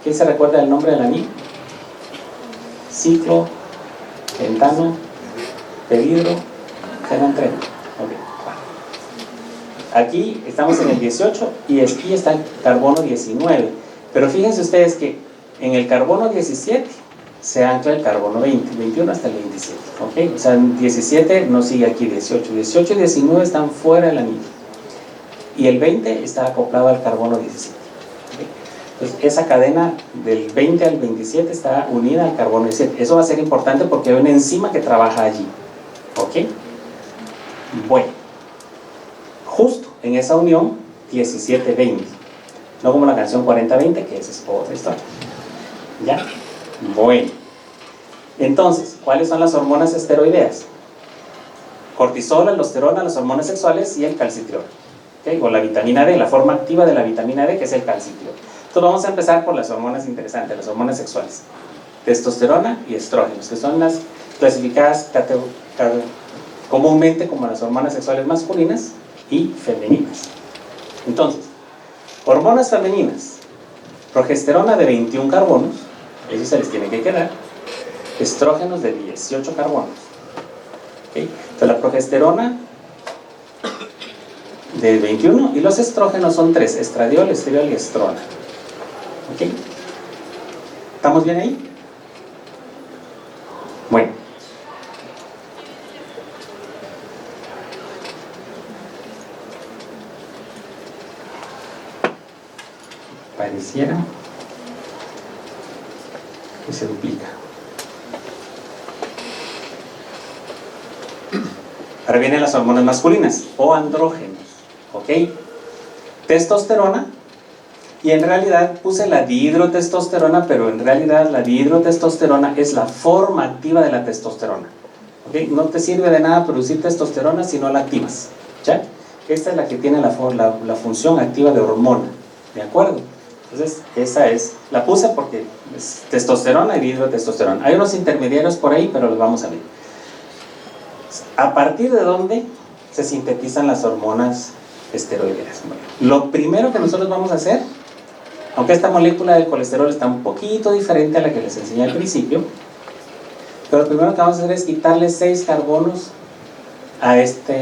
¿Quién se recuerda del nombre del anillo? Ciclo, pentano, pedidro, xenontreno. Okay. Aquí estamos en el 18 y aquí está el carbono 19. Pero fíjense ustedes que en el carbono 17 se ancla el carbono 20, 21 hasta el 27. ¿Okay? O sea, 17 no sigue aquí 18. 18 y 19 están fuera del anillo. Y el 20 está acoplado al carbono 17. ¿Okay? Entonces, esa cadena del 20 al 27 está unida al carbono 17. Eso va a ser importante porque hay una enzima que trabaja allí. ¿Ok? Bueno, justo en esa unión 17-20. No como la canción 40-20, que esa es otra historia. ¿Ya? Bueno. Entonces, ¿cuáles son las hormonas esteroideas? Cortisol, aldosterona, las hormonas sexuales y el calcitriol. ¿Okay? O la vitamina D, la forma activa de la vitamina D, que es el calcitriol. Entonces vamos a empezar por las hormonas interesantes, las hormonas sexuales. Testosterona y estrógenos, que son las clasificadas comúnmente como las hormonas sexuales masculinas y femeninas. Entonces, hormonas femeninas: progesterona de 21 carbonos, eso se les tiene que quedar. Estrógenos de 18 carbonos. ¿Okay? Entonces la progesterona de 21 y los estrógenos son 3: estradiol, estriol y estrona. ¿Ok? ¿Estamos bien ahí? Bueno. Pareciera que se duplica. Ahora vienen las hormonas masculinas o andrógenos. ¿Ok? Testosterona. Y en realidad puse la dihidrotestosterona, pero en realidad la dihidrotestosterona es la forma activa de la testosterona. ¿Okay? No te sirve de nada producir testosterona si no la activas. ¿Ya? Esta es la que tiene la función activa de hormona. ¿De acuerdo? Entonces, esa es, la puse porque es testosterona y dihidrotestosterona. Hay unos intermediarios por ahí, pero los vamos a ver. ¿A partir de dónde se sintetizan las hormonas esteroideas? Bueno, lo primero que nosotros vamos a hacer, aunque esta molécula del colesterol está un poquito diferente a la que les enseñé al principio, Pero lo primero que vamos a hacer es quitarle 6 carbonos a esta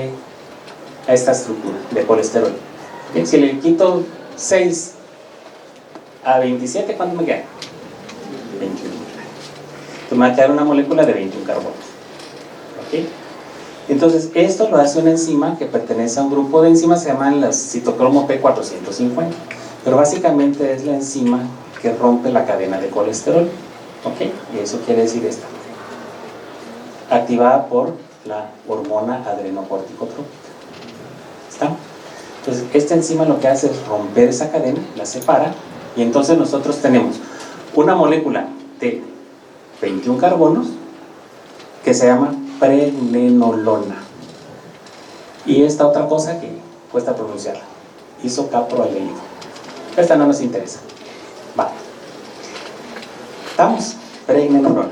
estructura de colesterol. ¿Okay? Si le quito 6 a 27, ¿cuánto me queda? 21. Entonces me va a quedar una molécula de 21 carbonos. ¿Okay? Entonces esto lo hace una enzima que pertenece a un grupo de enzimas que se llaman las citocromo P450. Pero básicamente es la enzima que rompe la cadena de colesterol. ¿Okay? Y eso quiere decir esta, activada por la hormona adrenocorticotrópica. ¿Está? Entonces esta enzima lo que hace es romper esa cadena, la separa, y entonces nosotros tenemos una molécula de 21 carbonos que se llama pregnenolona, y esta otra cosa que cuesta pronunciarla, isocaproaldehído. Esta no nos interesa. Va. ¿Estamos? Pregnenolona.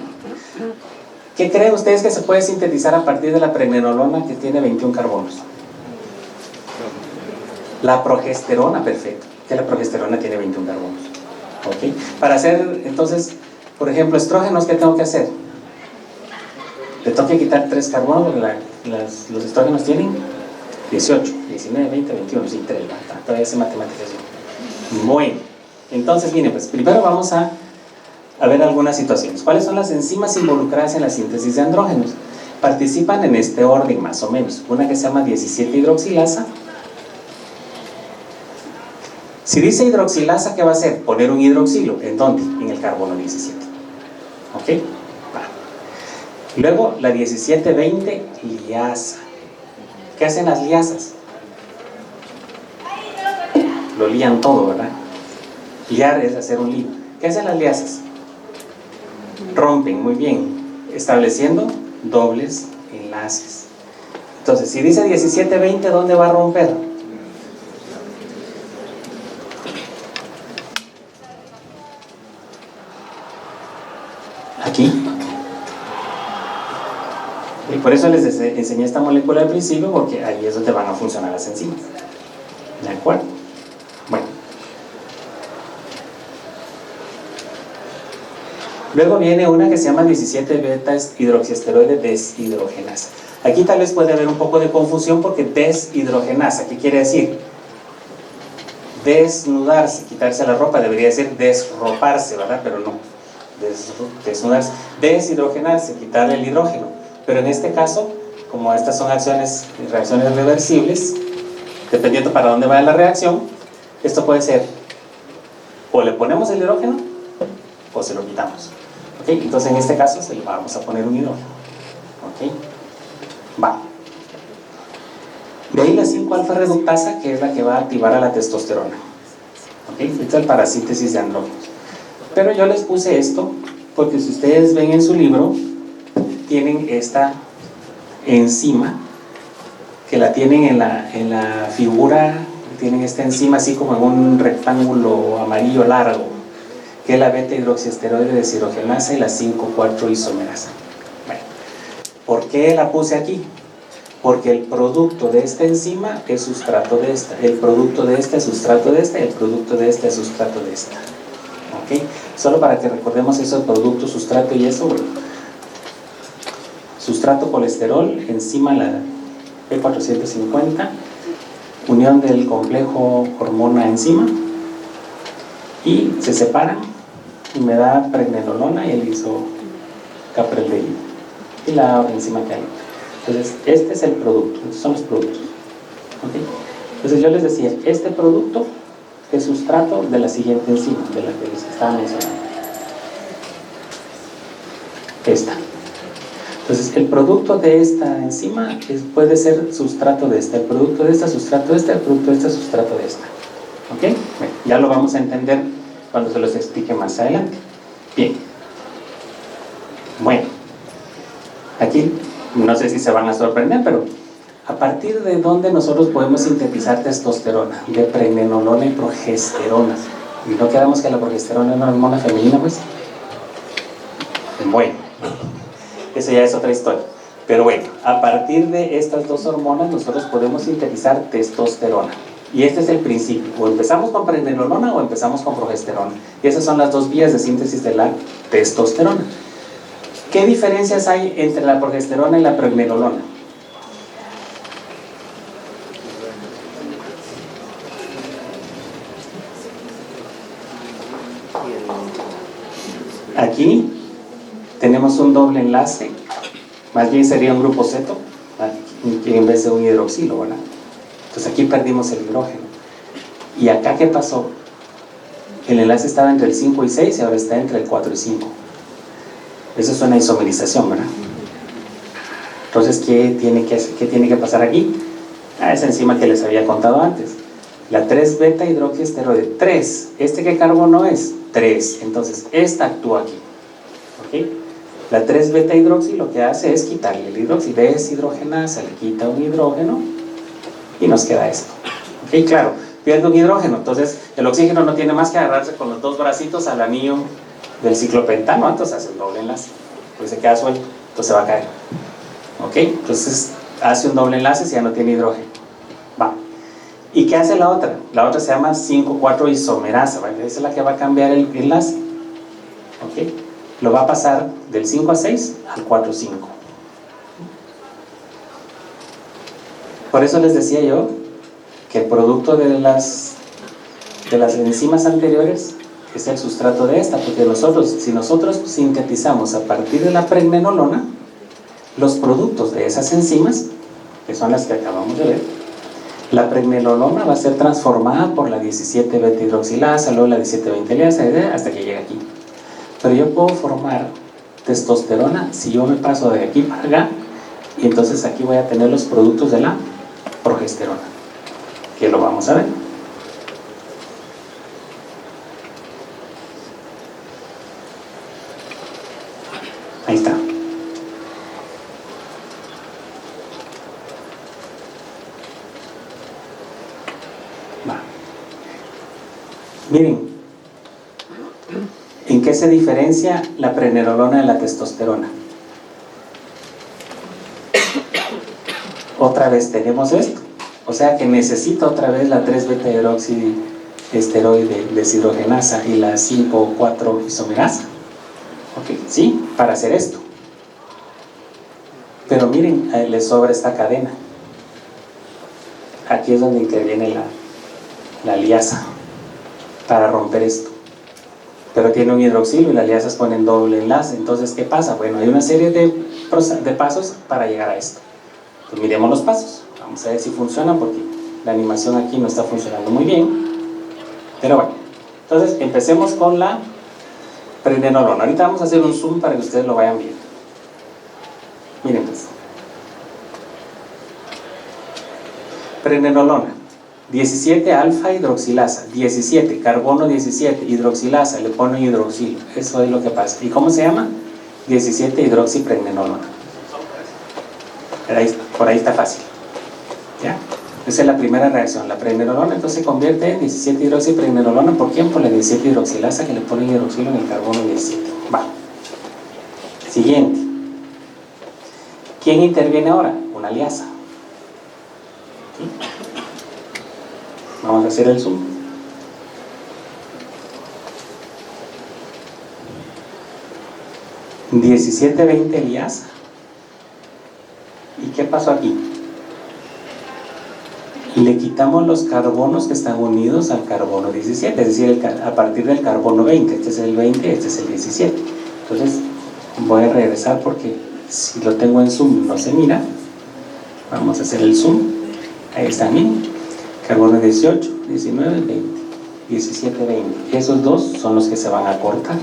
¿Qué creen ustedes que se puede sintetizar a partir de la pregnenolona que tiene 21 carbonos? La progesterona, perfecto. Que la progesterona tiene 21 carbonos. ¿Okay? Para hacer, entonces, por ejemplo, estrógenos, ¿qué tengo que hacer? Le tengo que quitar 3 carbonos, porque los estrógenos tienen 18, 19, 20, 21, sin 3, todavía hace matemáticas. Bueno, entonces, miren, pues primero vamos a ver algunas situaciones. ¿Cuáles son las enzimas involucradas en la síntesis de andrógenos? Participan en este orden más o menos. Una que se llama 17-hidroxilasa. Si dice hidroxilasa, ¿qué va a hacer? Poner un hidroxilo. ¿En dónde? En el carbono 17. ¿Ok? Va. Luego la 17-20 liasa. ¿Qué hacen las liasas? Lo lían todo, ¿verdad? Liar es hacer un lío. ¿Qué hacen las liasas? Rompen, muy bien, estableciendo dobles enlaces. Entonces, si dice 17-20, ¿dónde va a romper? Aquí. Y por eso les enseñé esta molécula al principio, porque ahí es donde van a funcionar las enzimas. ¿De acuerdo? Bueno. Luego viene una que se llama 17-beta-hidroxiesteroide deshidrogenasa. Aquí tal vez puede haber un poco de confusión, porque deshidrogenasa, ¿qué quiere decir? Desnudarse, quitarse la ropa, debería decir desroparse, ¿verdad? Pero no, desnudarse. Deshidrogenarse, quitarle el hidrógeno. Pero en este caso, como estas son reacciones reversibles, dependiendo para dónde vaya la reacción, esto puede ser, o le ponemos el hidrógeno, o se lo quitamos. ¿Okay? Entonces en este caso se le vamos a poner un hidrógeno. ¿Okay? Va. De ahí la 5-alfa reductasa, que es la que va a activar a la testosterona. ¿Okay? Esto es para síntesis de andrógenos. Pero yo les puse esto porque si ustedes ven en su libro, tienen esta enzima, que la tienen en la figura, tienen esta enzima así como en un rectángulo amarillo largo, que es la beta-hidroxiesteroide deshidrogenasa y la 5,4-isomerasa. Bueno, ¿por qué la puse aquí? Porque el producto de esta enzima es sustrato de esta, el producto de esta es sustrato de esta, el producto de esta es sustrato de esta. ¿Ok? Solo para que recordemos eso, el producto, sustrato y eso, bueno. Sustrato colesterol, enzima la P450, unión del complejo hormona-enzima, y se separan y me da pregnenolona y el isocaproaldehído y la enzima que hay. Entonces este es el producto, estos son los productos. ¿Okay? Entonces yo les decía, este producto es sustrato de la siguiente enzima, de la que les estaba mencionando, esta. Entonces el producto de esta enzima puede ser sustrato de esta, el producto de esta, sustrato de esta, el producto de esta, sustrato de esta. ¿Ok? Bueno, ya lo vamos a entender cuando se los explique más adelante. Bien. Bueno, aquí no sé si se van a sorprender, pero ¿a partir de dónde nosotros podemos sintetizar testosterona? De pregnenolona y progesterona. ¿Y no quedamos que la progesterona es una hormona femenina, pues? Bueno, eso ya es otra historia. Pero bueno, a partir de estas dos hormonas nosotros podemos sintetizar testosterona. Y este es el principio, o empezamos con pregnenolona o empezamos con progesterona. Y esas son las dos vías de síntesis de la testosterona. ¿Qué diferencias hay entre la progesterona y la pregnenolona? Aquí tenemos un doble enlace, más bien sería un grupo ceto, en vez de un hidroxilo, ¿verdad? Entonces aquí perdimos el hidrógeno. ¿Y acá qué pasó? El enlace estaba entre el 5 y 6 y ahora está entre el 4 y 5. Eso es una isomerización, ¿verdad? Entonces, ¿qué tiene que pasar aquí? Esa enzima que les había contado antes. La 3-beta hidroxiesteroide 3. ¿Este qué carbono es? 3. Entonces, esta actúa aquí. ¿Ok? La 3-beta hidroxi lo que hace es quitarle el hidroxi. Deshidrogenasa, le quita un hidrógeno y nos queda esto. ¿Ok? Claro, pierde un hidrógeno. Entonces, el oxígeno no tiene más que agarrarse con los dos bracitos al anillo del ciclopentano. Entonces, hace un doble enlace. Pues se queda suelto. Entonces, se va a caer. ¿Ok? Entonces, hace un doble enlace si ya no tiene hidrógeno. Va. ¿Y qué hace la otra? La otra se llama 5,4 isomerasa, ¿vale? Esa es la que va a cambiar el enlace. ¿Ok? Lo va a pasar del 5 a 6 al 4 a 5. Por eso les decía yo que el producto de las enzimas anteriores es el sustrato de esta, porque si nosotros sintetizamos a partir de la pregnenolona, los productos de esas enzimas, que son las que acabamos de ver, la pregnenolona va a ser transformada por la 17-beta hidroxilasa, luego la 17-20 liasa, hasta que llegue aquí. Pero yo puedo formar testosterona si yo me paso de aquí para acá, y entonces aquí voy a tener los productos de la progesterona, que lo vamos a ver. Ahí está. Va. Miren, ¿en qué se diferencia la pregnenolona de la testosterona? Otra vez tenemos esto, o sea que necesita otra vez la 3-beta hidroxiesteroide deshidrogenasa y la 5,4 isomerasa. Ok, ¿sí? Para hacer esto. Pero miren, le sobra esta cadena. Aquí es donde interviene la liasa para romper esto. Pero tiene un hidroxilo y las liasas ponen doble enlace. Entonces, ¿qué pasa? Bueno, hay una serie de pasos para llegar a esto. Pues miremos los pasos. Vamos a ver si funcionan, porque la animación aquí no está funcionando muy bien. Pero bueno, entonces empecemos con la pregnenolona. Ahorita vamos a hacer un zoom para que ustedes lo vayan viendo. Miren pues. Pregnenolona. 17 alfa hidroxilasa, 17, carbono 17, hidroxilasa, le ponen hidroxilo. Eso es lo que pasa. ¿Y cómo se llama? 17 hidroxipregnenolona. Por ahí está fácil. ¿Ya? Esa es la primera reacción. La pregnenolona entonces se convierte en 17 hidroxipregnenolona. ¿Por quién? Por la 17 hidroxilasa que le ponen hidroxilo en el carbono 17. Va. Siguiente. ¿Quién interviene ahora? Una liasa. ¿Sí? Vamos a hacer el zoom. (17-20 liasa). ¿Y qué pasó aquí? Le quitamos los carbonos que están unidos al carbono 17, es decir, a partir del carbono 20. Este es el 20, este es el 17. Entonces voy a regresar porque si lo tengo en zoom no se mira. Vamos a hacer el zoom. Ahí está, miren. Carbono 18, 19, 20, 17, 20. Esos dos son los que se van a cortar.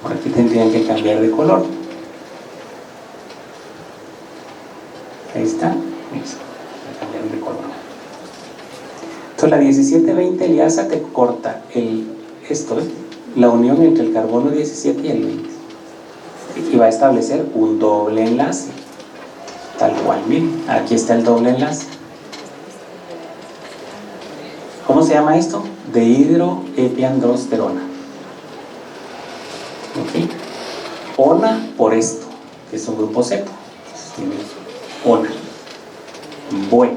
Por aquí tendrían que cambiar de color. Ahí está. Cambiar de color. Entonces la 17-20 liasa te corta la unión entre el carbono 17 y el 20. Y va a establecer un doble enlace. Tal cual, miren. Aquí está el doble enlace. ¿Cómo se llama esto? Dehidroepiandrosterona. ¿Ok? ONA por esto, que es un grupo ceto. ONA. Bueno.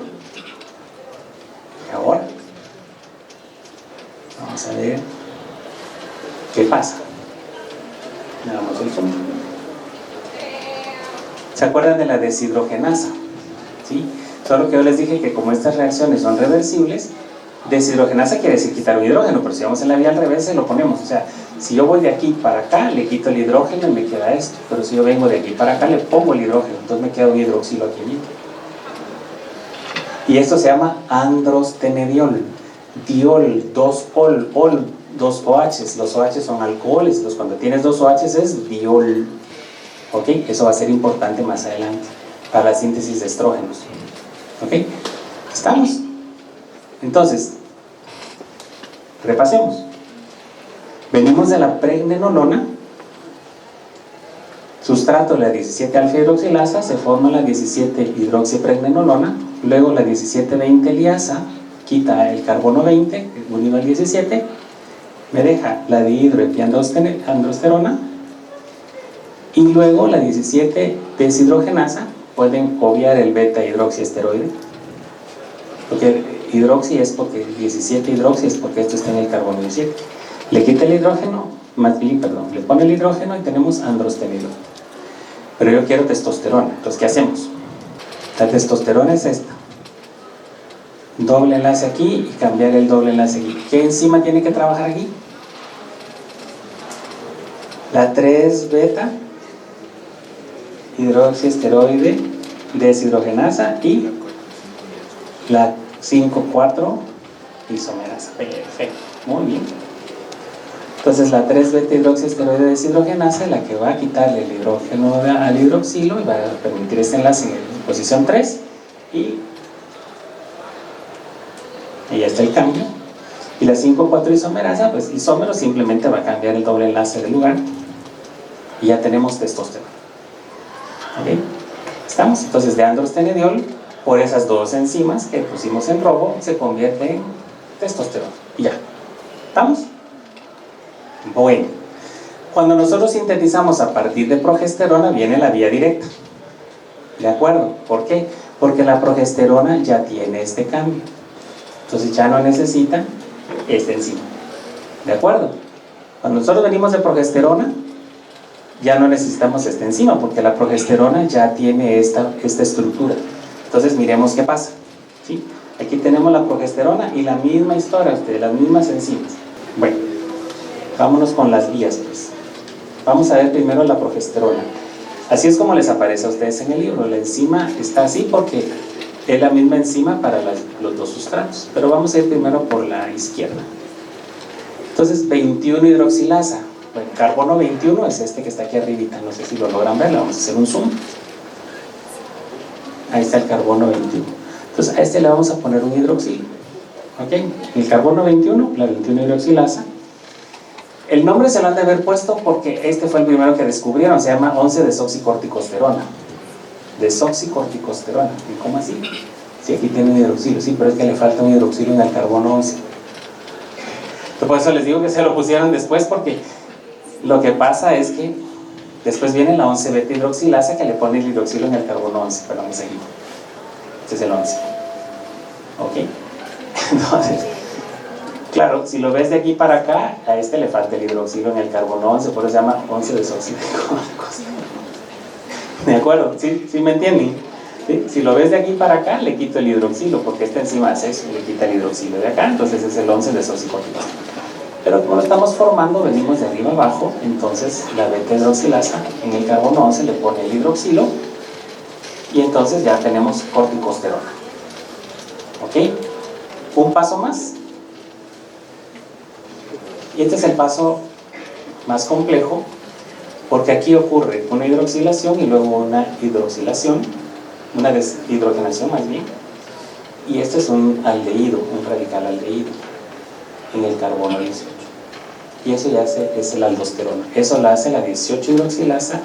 Y ahora vamos a ver qué pasa. Le damos el zoom. ¿Se acuerdan de la deshidrogenasa? ¿Sí? Solo que yo les dije que como estas reacciones son reversibles, deshidrogenasa quiere decir quitar un hidrógeno, pero si vamos en la vía al revés, se lo ponemos. O sea, si yo voy de aquí para acá, le quito el hidrógeno y me queda esto. Pero si yo vengo de aquí para acá, le pongo el hidrógeno, entonces me queda un hidroxilo aquí mismo. Y esto se llama androstenediol. Diol, dos ol, dos OH. Los OH son alcoholes, entonces cuando tienes dos OH es diol. ¿Ok? Eso va a ser importante más adelante para la síntesis de estrógenos. ¿Ok? ¿Estamos? Entonces, repasemos. Venimos de la pregnenolona, sustrato de la 17-alfa-hidroxilasa, se forma la 17-hidroxipregnenolona, luego la 17-20 liasa, quita el carbono 20 unido al 17, me deja la dihidroepiandrosterona, y luego la 17-deshidrogenasa, pueden obviar el beta-hidroxiesteroide, porque hidroxi es porque 17 hidroxi es porque esto está en el carbono 17. Le quita el hidrógeno, le pone el hidrógeno y tenemos androstenediol. Pero yo quiero testosterona, entonces ¿qué hacemos? La testosterona es esta. Doble enlace aquí y cambiar el doble enlace aquí. ¿Qué enzima tiene que trabajar aquí? La 3-beta hidroxiesteroide deshidrogenasa y la 5,4 isomerasa. Perfecto, muy bien. Entonces la 3-beta hidroxiesteroide deshidrogenasa es la que va a quitarle el hidrógeno al hidroxilo y va a permitir este enlace en posición 3 y ya está el cambio. Y la 5,4 isomerasa, pues isómero simplemente va a cambiar el doble enlace de lugar y ya tenemos testosterona. ¿Ok? ¿Estamos? Entonces de androstenediol, por esas dos enzimas que pusimos en rojo, se convierte en testosterona. Y ya. ¿Estamos? Bueno. Cuando nosotros sintetizamos a partir de progesterona, viene la vía directa. ¿De acuerdo? ¿Por qué? Porque la progesterona ya tiene este cambio. Entonces ya no necesita esta enzima. ¿De acuerdo? Cuando nosotros venimos de progesterona, ya no necesitamos esta enzima, porque la progesterona ya tiene esta estructura. Entonces miremos qué pasa. ¿Sí? Aquí tenemos la progesterona y la misma historia, las mismas enzimas. Bueno, vámonos con las vías, pues. Vamos a ver primero la progesterona. Así es como les aparece a ustedes en el libro. La enzima está así porque es la misma enzima para los dos sustratos. Pero vamos a ir primero por la izquierda. Entonces, 21 hidroxilasa. Bueno, carbono 21 es este que está aquí arribita. No sé si lo logran ver, le vamos a hacer un zoom. Ahí está el carbono 21. Entonces a este le vamos a poner un hidroxilo. ¿Ok? El carbono 21, la 21 hidroxilasa. El nombre se lo han de haber puesto porque este fue el primero que descubrieron. Se llama 11-desoxicorticosterona. Desoxicorticosterona. ¿Y cómo así? Sí, aquí tiene un hidroxilo. Sí, pero es que le falta un hidroxilo en el carbono 11. Entonces, por eso les digo que se lo pusieron después, porque lo que pasa es que después viene la 11-beta hidroxilasa que le pone el hidroxilo en el carbono 11. Pero vamos a seguir. Este es el 11. ¿Ok? Entonces, claro, si lo ves de aquí para acá, a este le falta el hidroxilo en el carbono 11, por eso se llama 11-desoxicorticosterona. ¿De acuerdo? ¿Sí me entienden? ¿Sí? Si lo ves de aquí para acá, le quito el hidroxilo, porque esta enzima hace eso, le quita el hidroxilo de acá, entonces es el 11-desoxicorticosterona. Pero como lo estamos formando, venimos de arriba abajo, entonces la beta hidroxilasa en el carbono 11 le pone el hidroxilo y entonces ya tenemos corticosterona. ¿Ok? Un paso más. Y este es el paso más complejo, porque aquí ocurre una hidroxilación y luego una hidroxilación, una deshidrogenación más bien, y este es un aldehído, un radical aldehído en el carbono 18, y eso ya es el aldosterona. Eso la hace la 18 hidroxilasa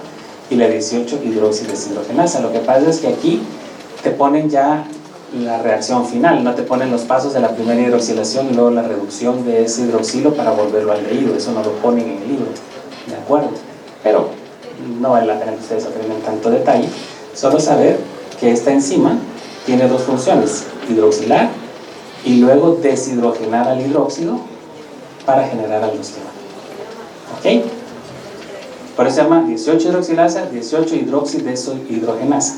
y la 18 hidroxideshidrogenasa. Lo que pasa es que aquí te ponen ya la reacción final, no te ponen los pasos de la primera hidroxilación y luego la reducción de ese hidroxilo para volverlo aldehído. Eso no lo ponen en el libro, ¿de acuerdo? Pero no vale la pena que ustedes aprendan tanto detalle, solo saber que esta enzima tiene dos funciones: hidroxilar y luego deshidrogenar al hidróxido para generar aldosterona. ¿Ok? Por eso se llama 18 hidroxilasa, 18 hidroxideshidrogenasa.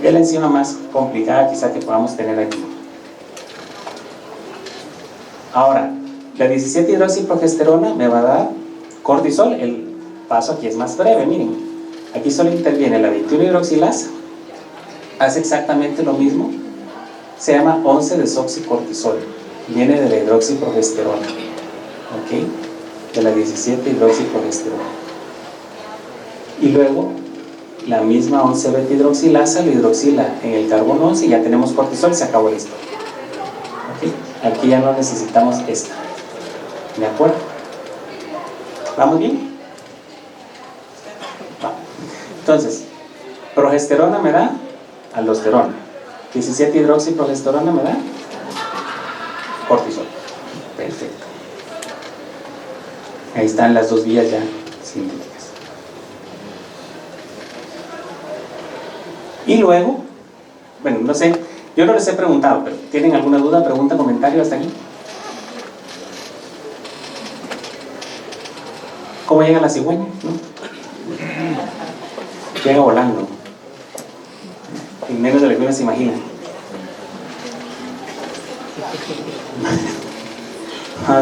Es la enzima más complicada quizá que podamos tener aquí. Ahora, la 17 hidroxiprogesterona me va a dar cortisol. El paso aquí es más breve, miren. Aquí solo interviene la 21 hidroxilasa, hace exactamente lo mismo, se llama 11-desoxicortisol, viene de la hidroxiprogesterona, ¿ok? De la 17 hidroxiprogesterona. Y luego la misma 11-beta-hidroxilasa lo hidroxila en el carbono 11 y ya tenemos cortisol, se acabó la historia. ¿Okay? Aquí ya no necesitamos esta. ¿De acuerdo? ¿Vamos bien? Va. Entonces, progesterona me da aldosterona. 17 hidroxiprogesterona me da cortisol. Perfecto. Ahí están las dos vías ya sintéticas. Y luego, bueno, no sé, yo no les he preguntado, pero ¿tienen alguna duda, pregunta, comentario hasta aquí? ¿Cómo llega la cigüeña? ¿No? Llega volando. Y menos de lo que uno se imagina.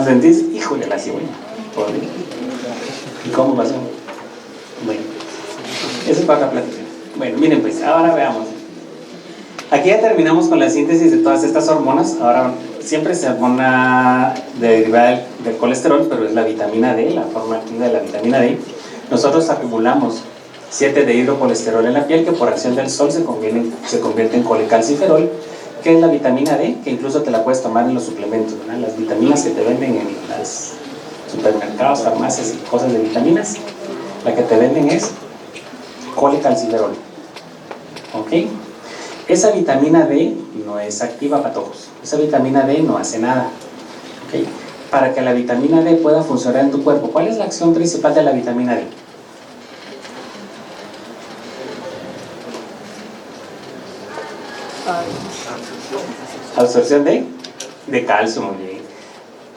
¿Sentís? Híjole, la cigüeña. Pobre. ¿Y cómo pasó? Bueno, eso es para otra plática. Bueno, miren pues, ahora veamos. Aquí ya terminamos con la síntesis de todas estas hormonas. Ahora, siempre se hormona derivada del colesterol, pero es la vitamina D, la forma activa de la vitamina D. Nosotros acumulamos 7-dehidrocolesterol en la piel, que por acción del sol se convierte en colecalciferol, que es la vitamina D, que incluso te la puedes tomar en los suplementos, ¿verdad? Las vitaminas que te venden en los supermercados, farmacias y cosas de vitaminas, la que te venden es colecalciferol. ¿Ok? Esa vitamina D no es activa, patojos. Esa vitamina D no hace nada. ¿Ok? Para que la vitamina D pueda funcionar en tu cuerpo, ¿cuál es la acción principal de la vitamina D? Absorción de calcio, muy bien.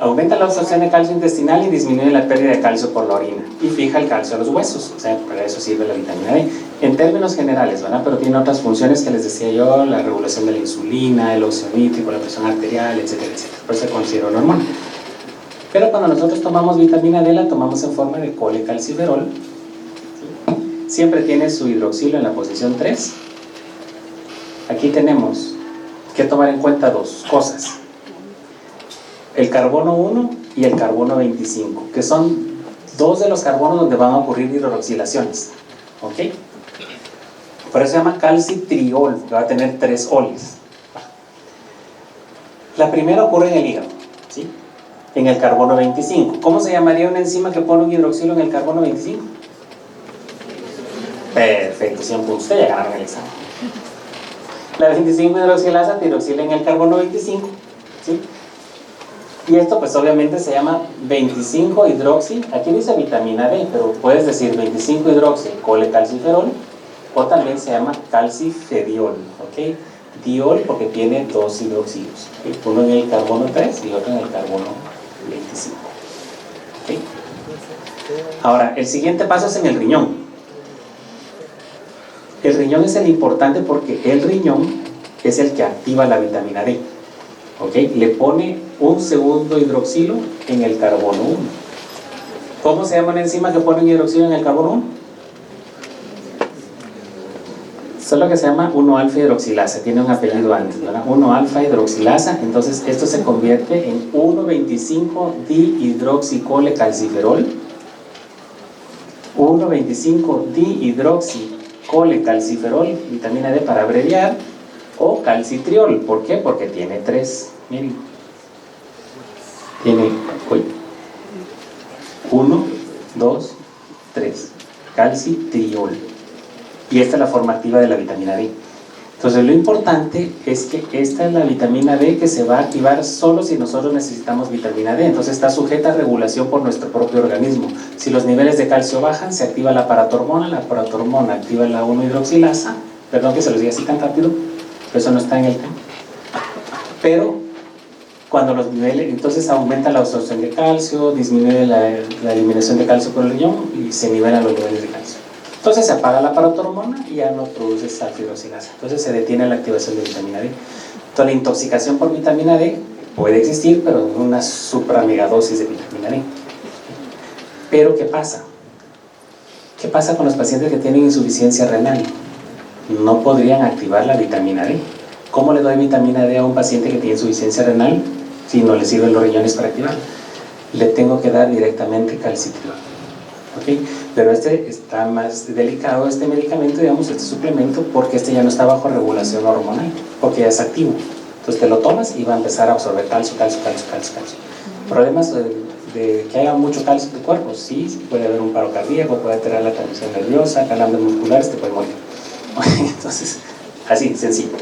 Aumenta la absorción de calcio intestinal y disminuye la pérdida de calcio por la orina y fija el calcio a los huesos, o sea, para eso sirve la vitamina D en términos generales, ¿verdad? Pero tiene otras funciones que les decía yo, la regulación de la insulina, el óxido nítrico, la presión arterial, etcétera, etcétera. Por eso se considera una hormona. Pero cuando nosotros tomamos vitamina D, la tomamos en forma de colecalciferol. Siempre tiene su hidroxilo en la posición 3. Aquí tenemos que tomar en cuenta dos cosas: el carbono 1 y el carbono 25, que son dos de los carbonos donde van a ocurrir hidroxilaciones. ¿Ok? Por eso se llama calcitriol, que va a tener 3 oles. La primera ocurre en el hígado, ¿sí? En el carbono 25. ¿Cómo se llamaría una enzima que pone un hidroxilo en el carbono 25? Perfecto, 100 puntos. Ustedes ya ganaron el examen. La 25 hidroxilasa te hidroxila en el carbono 25, ¿sí? Y esto pues obviamente se llama 25 hidroxi, aquí dice vitamina D, pero puedes decir 25 hidroxi colecalciferol, o también se llama calcifediol, ¿ok? Diol porque tiene 2 hidroxilos, ¿okay? Uno en el carbono 3 y otro en el carbono 25, ¿okay? Ahora, el siguiente paso es en el riñón. El riñón es el importante porque el riñón es el que activa la vitamina D, ¿ok? Le pone un segundo hidroxilo en el carbono 1. ¿Cómo se llama una enzima que pone un hidroxilo en el carbono 1? Solo que se llama 1-alfa hidroxilasa, tiene un apellido antes, ¿verdad? 1-alfa hidroxilasa, entonces esto se convierte en 1,25-dihidroxicolecalciferol, 1,25-dihidroxicolecalciferol, vitamina D para abreviar, o calcitriol. ¿Por qué? Porque tiene 3. Miren, tiene 1, 2, 3, calcitriol, y esta es la forma activa de la vitamina D. Entonces lo importante es que esta es la vitamina D que se va a activar solo si nosotros necesitamos vitamina D. Entonces está sujeta a regulación por nuestro propio organismo. Si los niveles de calcio bajan, se activa la aparatormona activa la 1-hidroxilasa, perdón que se los diga así tan rápido, pero eso no está en el tema. Pero Cuando los niveles, entonces aumenta la absorción de calcio, disminuye la eliminación de calcio por el riñón y se nivelan los niveles de calcio. Entonces se apaga la parotormona y ya no produce salfibrosinasa. Entonces se detiene la activación de vitamina D. Entonces la intoxicación por vitamina D puede existir, pero en una supramegadosis de vitamina D. Pero ¿qué pasa? ¿Qué pasa con los pacientes que tienen insuficiencia renal? No podrían activar la vitamina D. ¿Cómo le doy vitamina D a un paciente que tiene insuficiencia renal si no le sirven los riñones para activarla? Le tengo que dar directamente calcitriol. ¿Okay? Pero este está más delicado, este medicamento, digamos, este suplemento, porque este ya no está bajo regulación hormonal, porque ya es activo. Entonces te lo tomas y va a empezar a absorber calcio. Problemas de que haya mucho calcio en tu cuerpo, sí, puede haber un paro cardíaco, puede tener la tensión nerviosa, calambres musculares, te puede morir. Entonces, así, sencillo.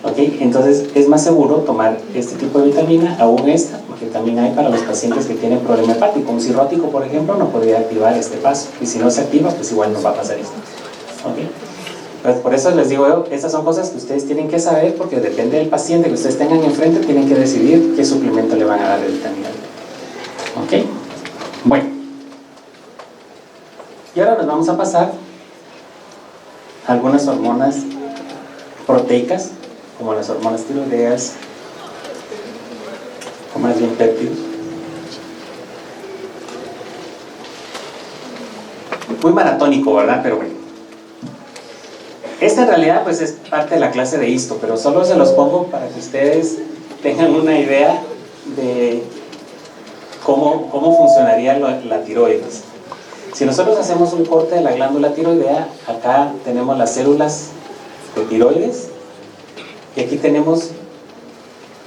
¿Okay? Entonces es más seguro tomar este tipo de vitamina, aún esta, porque también hay para los pacientes que tienen problema hepático. Un cirrótico, por ejemplo, no podría activar este paso, y si no se activa, pues igual no va a pasar esto. ¿Okay? Pues por eso les digo yo, estas son cosas que ustedes tienen que saber, porque depende del paciente que ustedes tengan enfrente, tienen que decidir qué suplemento le van a dar de vitamina D. ¿Ok? Bueno. Y ahora nos vamos a pasar a algunas hormonas proteicas, como las hormonas tiroideas, o más bien péptidos. Muy maratónico, ¿verdad? Pero bueno. Esta en realidad pues es parte de la clase de histo, pero solo se los pongo para que ustedes tengan una idea de cómo funcionaría la tiroides. Si nosotros hacemos un corte de la glándula tiroidea, acá tenemos las células de tiroides y aquí tenemos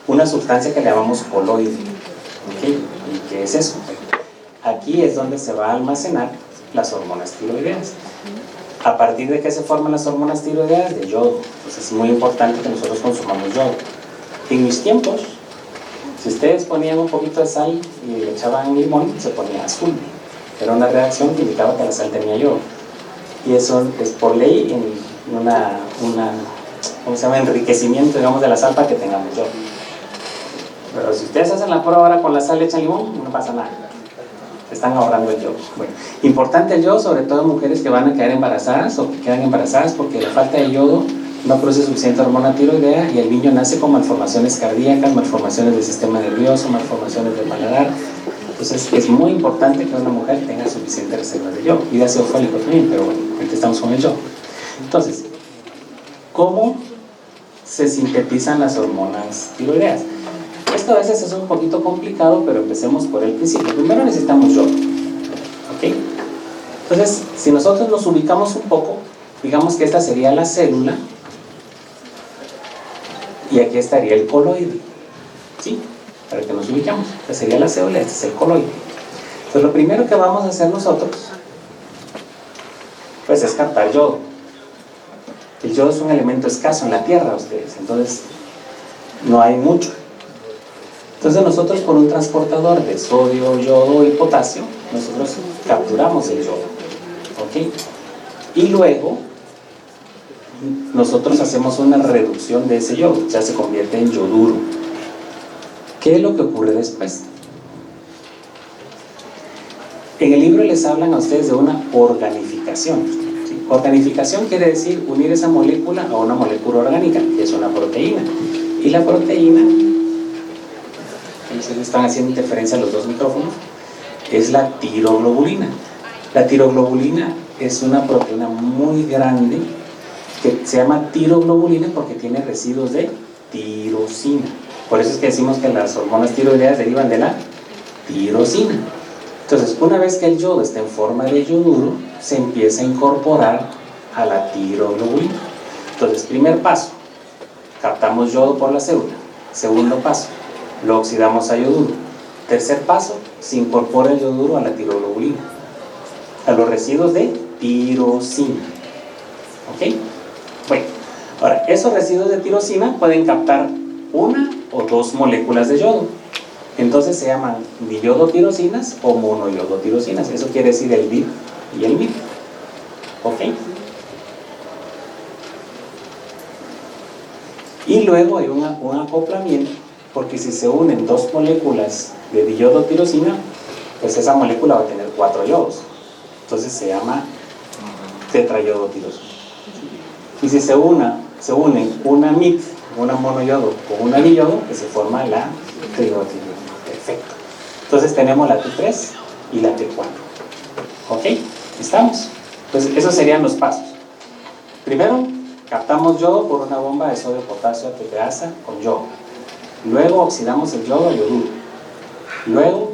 una sustancia que le llamamos coloide. ¿Okay? ¿Y qué es eso? Aquí es donde se va a almacenar las hormonas tiroideas. ¿A partir de qué se forman las hormonas tiroideas? De yodo. Entonces es muy importante que nosotros consumamos yodo. En mis tiempos, si ustedes ponían un poquito de sal y le echaban limón, se ponía azul. Era una reacción que indicaba que la sal tenía yodo. Y eso es por ley en ¿cómo se llama? Enriquecimiento, digamos, de la sal para que tengamos yodo. Pero si ustedes hacen la prueba ahora con la sal, le echan limón, no pasa nada. Están ahorrando el yodo. Bueno, importante el yodo, sobre todo en mujeres que van a quedar embarazadas o que quedan embarazadas, porque la falta de yodo no produce suficiente hormona tiroidea y el niño nace con malformaciones cardíacas, malformaciones del sistema nervioso, malformaciones del paladar. Entonces es muy importante que una mujer tenga suficiente reserva de yodo y de ácido fólico también, pero bueno, ahorita estamos con el yodo. Entonces, ¿cómo se sintetizan las hormonas tiroideas? Esto a veces es un poquito complicado, pero empecemos por el principio. Primero necesitamos yodo. ¿Ok? Entonces, si nosotros nos ubicamos un poco, digamos que esta sería la célula y aquí estaría el coloide. ¿Sí? Para que nos ubicamos. Esta sería la célula, este es el coloide. Entonces, lo primero que vamos a hacer nosotros, pues es captar yodo. El yodo es un elemento escaso en la tierra, ustedes. Entonces, no hay mucho. Entonces nosotros con un transportador de sodio, yodo y potasio, nosotros capturamos el yodo. ¿Ok? Y luego nosotros hacemos una reducción de ese yodo, ya se convierte en yoduro. ¿Qué es lo que ocurre después? En el libro les hablan a ustedes de una organificación. ¿Sí? Organificación quiere decir unir esa molécula a una molécula orgánica, que es una proteína. Y la proteína, ustedes están haciendo interferencia a los dos micrófonos, es la tiroglobulina. La tiroglobulina es una proteína muy grande que se llama tiroglobulina porque tiene residuos de tirosina. Por eso es que decimos que las hormonas tiroideas derivan de la tirosina. Entonces, una vez que el yodo está en forma de yoduro, se empieza a incorporar a la tiroglobulina. Entonces, primer paso, captamos yodo por la célula. Segundo paso, lo oxidamos a yoduro. Tercer paso, se incorpora el yoduro a la tiroglobulina, a los residuos de tirosina. ¿Ok? Bueno, ahora, esos residuos de tirosina pueden captar una o dos moléculas de yodo. Entonces se llaman diyodotyrosinas o monoyodotyrosinas. Eso quiere decir el DIP y el MIP. ¿Ok? Y luego hay un acoplamiento porque si se unen dos moléculas de diyodo-tirosina, pues esa molécula va a tener 4 yodos. Entonces se llama tetrayodotirosina. Y si se unen una MIT, una monoyodo con una diyodo, pues se forma la triiodotirosina. Perfecto. Entonces tenemos la T3 y la T4. ¿Ok? ¿Estamos? Entonces esos serían los pasos. Primero, captamos yodo por una bomba de sodio, potasio, ATPasa con yodo. Luego oxidamos el yodo a yoduro. Luego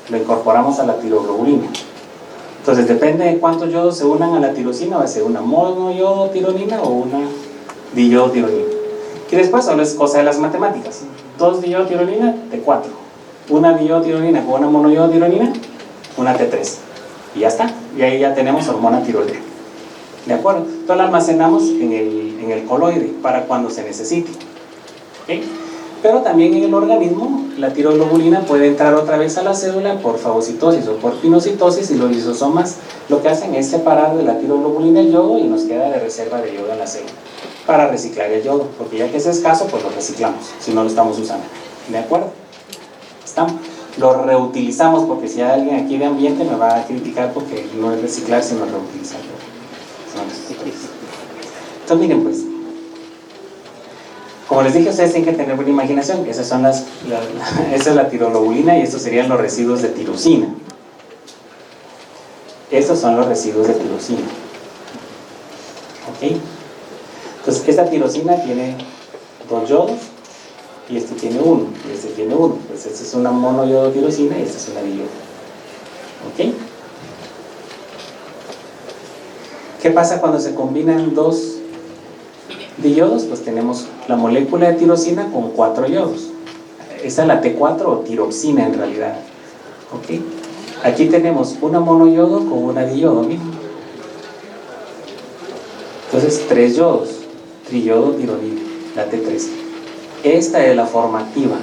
lo incorporamos a la tiroglobulina. Entonces depende de cuántos yodos se unan a la tirosina, va a ser una monoyodotironina o una diyodotironina. Y después solo es cosa de las matemáticas. 2 diyodotironina, T4. Una diyodotironina con una monoyodotironina, una T3. Y ya está. Y ahí ya tenemos hormona tiroidea. ¿De acuerdo? Entonces la almacenamos en el coloide para cuando se necesite. ¿Okay? Pero también en el organismo la tiroglobulina puede entrar otra vez a la célula por fagocitosis o por pinocitosis, y los lisosomas lo que hacen es separar de la tiroglobulina el yodo y nos queda de reserva de yodo en la célula para reciclar el yodo, porque ya que es escaso pues lo reciclamos si no lo estamos usando. ¿De acuerdo? ¿Estamos? Lo reutilizamos, porque si hay alguien aquí de ambiente me va a criticar porque no es reciclar sino reutilizar. Entonces miren pues, como les dije, ustedes tienen que tener buena imaginación. Esas son esa es la tiroglobulina y estos serían los residuos de tirosina. Estos son los residuos de tirosina. ¿Ok? Entonces esta tirosina tiene 2 yodos y este tiene 1 y este tiene 1. Pues esta es una monoyodotirosina y esta es una diyodo. ¿Ok? ¿Qué pasa cuando se combinan 2 diyodos? Pues tenemos la molécula de tirosina con 4 yodos. Esta es la T4 o tiroxina en realidad. ¿Ok? Aquí tenemos una monoyodo con una diyodo, ¿miren? Entonces 3 yodos, triyodotironina, la T3. Esta es la forma activa.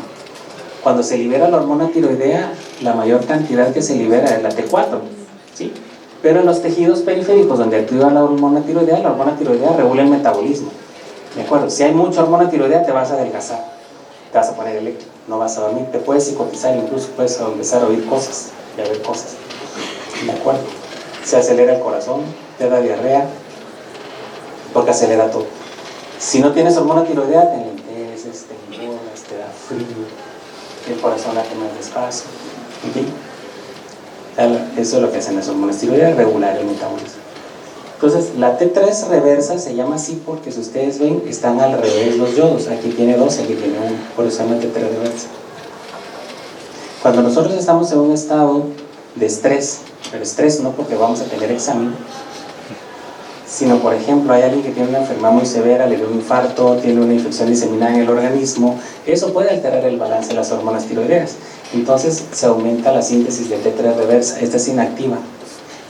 Cuando se libera la hormona tiroidea, la mayor cantidad que se libera es la T4, ¿sí? Pero en los tejidos periféricos donde actúa la hormona tiroidea regula el metabolismo. ¿De acuerdo? Si hay mucha hormona tiroidea te vas a adelgazar, te vas a poner eléctrico, no vas a dormir, te puedes psicotizar, incluso puedes empezar a oír cosas y a ver cosas. ¿De acuerdo? Se acelera el corazón, te da diarrea, porque acelera todo. Si no tienes hormona tiroidea, te enlenteces, te engordas, te da frío, el corazón late más despacio. ¿Okay? Eso es lo que hacen las hormonas tiroideas, regular el metabolismo. Entonces la T3 reversa se llama así porque, si ustedes ven, están al revés los yodos. Aquí tiene 2, aquí tiene 1, por eso se llama T3 reversa. Cuando nosotros estamos en un estado de estrés, pero estrés no porque vamos a tener examen, sino por ejemplo hay alguien que tiene una enfermedad muy severa, le dio un infarto, tiene una infección diseminada en el organismo, eso puede alterar el balance de las hormonas tiroideas. Entonces se aumenta la síntesis de T3 reversa, esta es inactiva.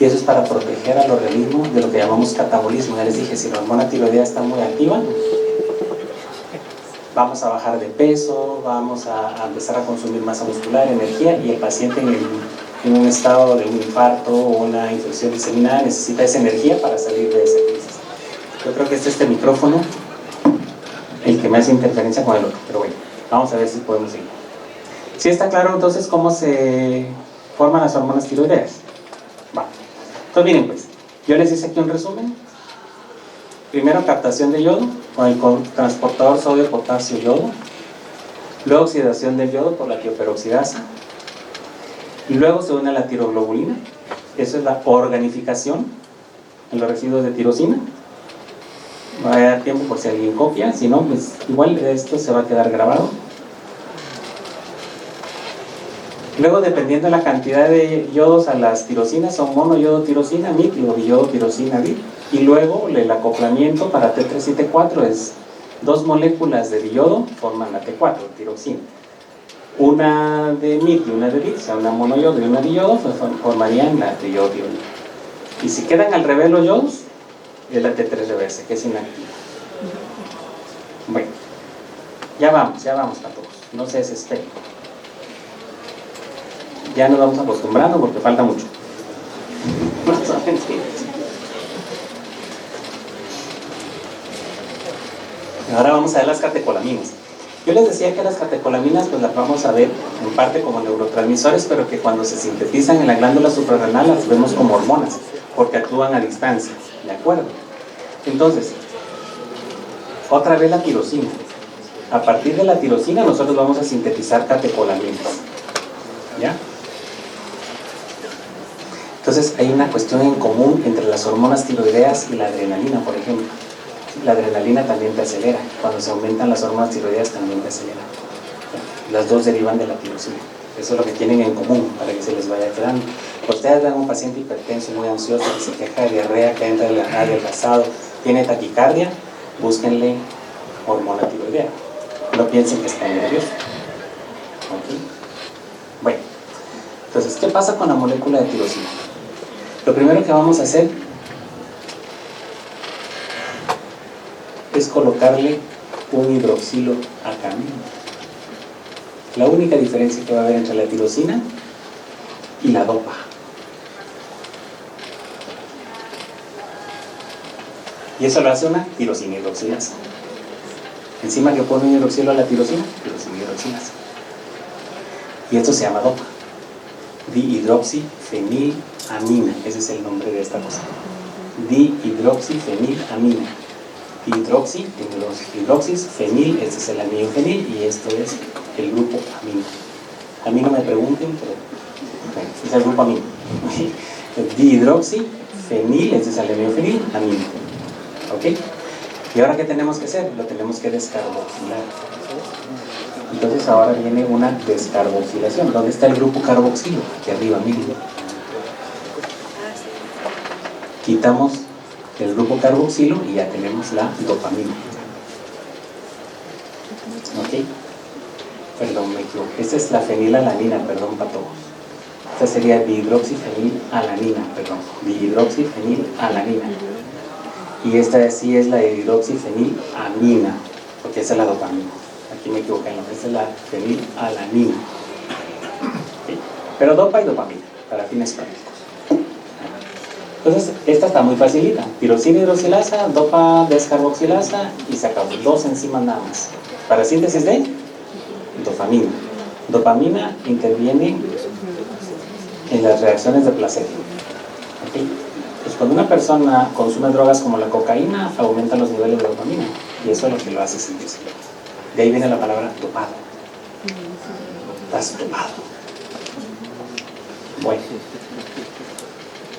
Y eso es para proteger al organismo de lo que llamamos catabolismo. Ya les dije, si la hormona tiroidea está muy activa, vamos a bajar de peso, vamos a empezar a consumir masa muscular, energía, y el paciente en un estado de un infarto o una infección diseminada necesita esa energía para salir de esa crisis. Yo creo que es este micrófono el que me hace interferencia con el otro, pero bueno, vamos a ver si podemos seguir. ¿Sí está claro entonces cómo se forman las hormonas tiroideas? Va. Entonces miren pues, yo les hice aquí un resumen. Primero captación de yodo con el transportador sodio-potasio-yodo, luego oxidación del yodo por la tioperoxidasa, y luego se une a la tiroglobulina. Eso es la organificación en los residuos de tirosina. Va a dar tiempo por si alguien copia, si no, pues igual esto se va a quedar grabado. Luego, dependiendo de la cantidad de yodos a las tirosinas, son monoyodotirosina, MIT, o diyodotirosina, DIT. Y luego el acoplamiento para T3 y T4 es 2 moléculas de diyodo forman la T4, tiroxina. Una de MIT y una de DIT, o sea, una monoyodo y una diyodo, pues formarían la triyodotirosina. Y si quedan al revés los yodos, es la T3 reversa, que es inactiva. Bueno, ya vamos para todos, no se desesperen. Ya nos vamos acostumbrando porque falta mucho. Ahora vamos a ver las catecolaminas. Yo les decía que las catecolaminas pues las vamos a ver en parte como neurotransmisores, pero que cuando se sintetizan en la glándula suprarrenal las vemos como hormonas, porque actúan a distancia, ¿de acuerdo? Entonces, otra vez la tirosina. A partir de la tirosina nosotros vamos a sintetizar catecolaminas, ¿ya? Entonces hay una cuestión en común entre las hormonas tiroideas y la adrenalina, por ejemplo. La adrenalina también te acelera. Cuando se aumentan las hormonas tiroideas también te acelera. Las dos derivan de la tirosina. Eso es lo que tienen en común para que se les vaya quedando. Ustedes ven a un paciente hipertenso, muy ansioso, que se queja de diarrea, que entra adelgazado, tiene taquicardia, búsquenle hormona tiroidea. No piensen que está nervioso. ¿Okay? Bueno, entonces, ¿qué pasa con la molécula de tirosina? Lo primero que vamos a hacer es colocarle un hidroxilo acá mismo. La única diferencia que va a haber entre la tirosina y la dopa. Y eso lo hace una tirosina hidroxilasa. Encima que pone un hidroxilo a la tirosina hidroxilasa. Y esto se llama dopa. Dihidroxifenilamina. Ese es el nombre de esta cosa. Dihidroxifenilamina. Hidroxis, fenil, este es el anillo-fenil y esto es el grupo amino. A mí no me pregunten, pero bueno, es el grupo amino. Dihidroxifenil, este es el anillo-fenil, amino. ¿Ok? ¿Y ahora qué tenemos que hacer? Lo tenemos que descarboxilar. Entonces ahora viene una descarboxilación. ¿Dónde está el grupo carboxilo? Aquí arriba, miren. Quitamos el grupo carboxilo y ya tenemos la dopamina. ¿Ok? Perdón, me equivoqué. Esta es la fenilalanina, perdón, pato. Esta sería dihidroxifenilalanina, perdón. Dihidroxifenilalanina. Y esta sí es la hidroxifenilamina, porque esa es la dopamina. Aquí me equivoqué, no, esta es la fenilalanina. ¿Okay? Pero dopa y dopamina, para fines prácticos. Entonces, esta está muy facilita. Tirosina hidroxilasa, dopa descarboxilasa y se acabó. 2 enzimas nada más. Para síntesis de dopamina. Dopamina interviene en las reacciones de placer. ¿Okay? Pues cuando una persona consume drogas como la cocaína, aumenta los niveles de dopamina. Y eso es lo que lo hace sentirse. De ahí viene la palabra dopado. Estás dopado. Bueno.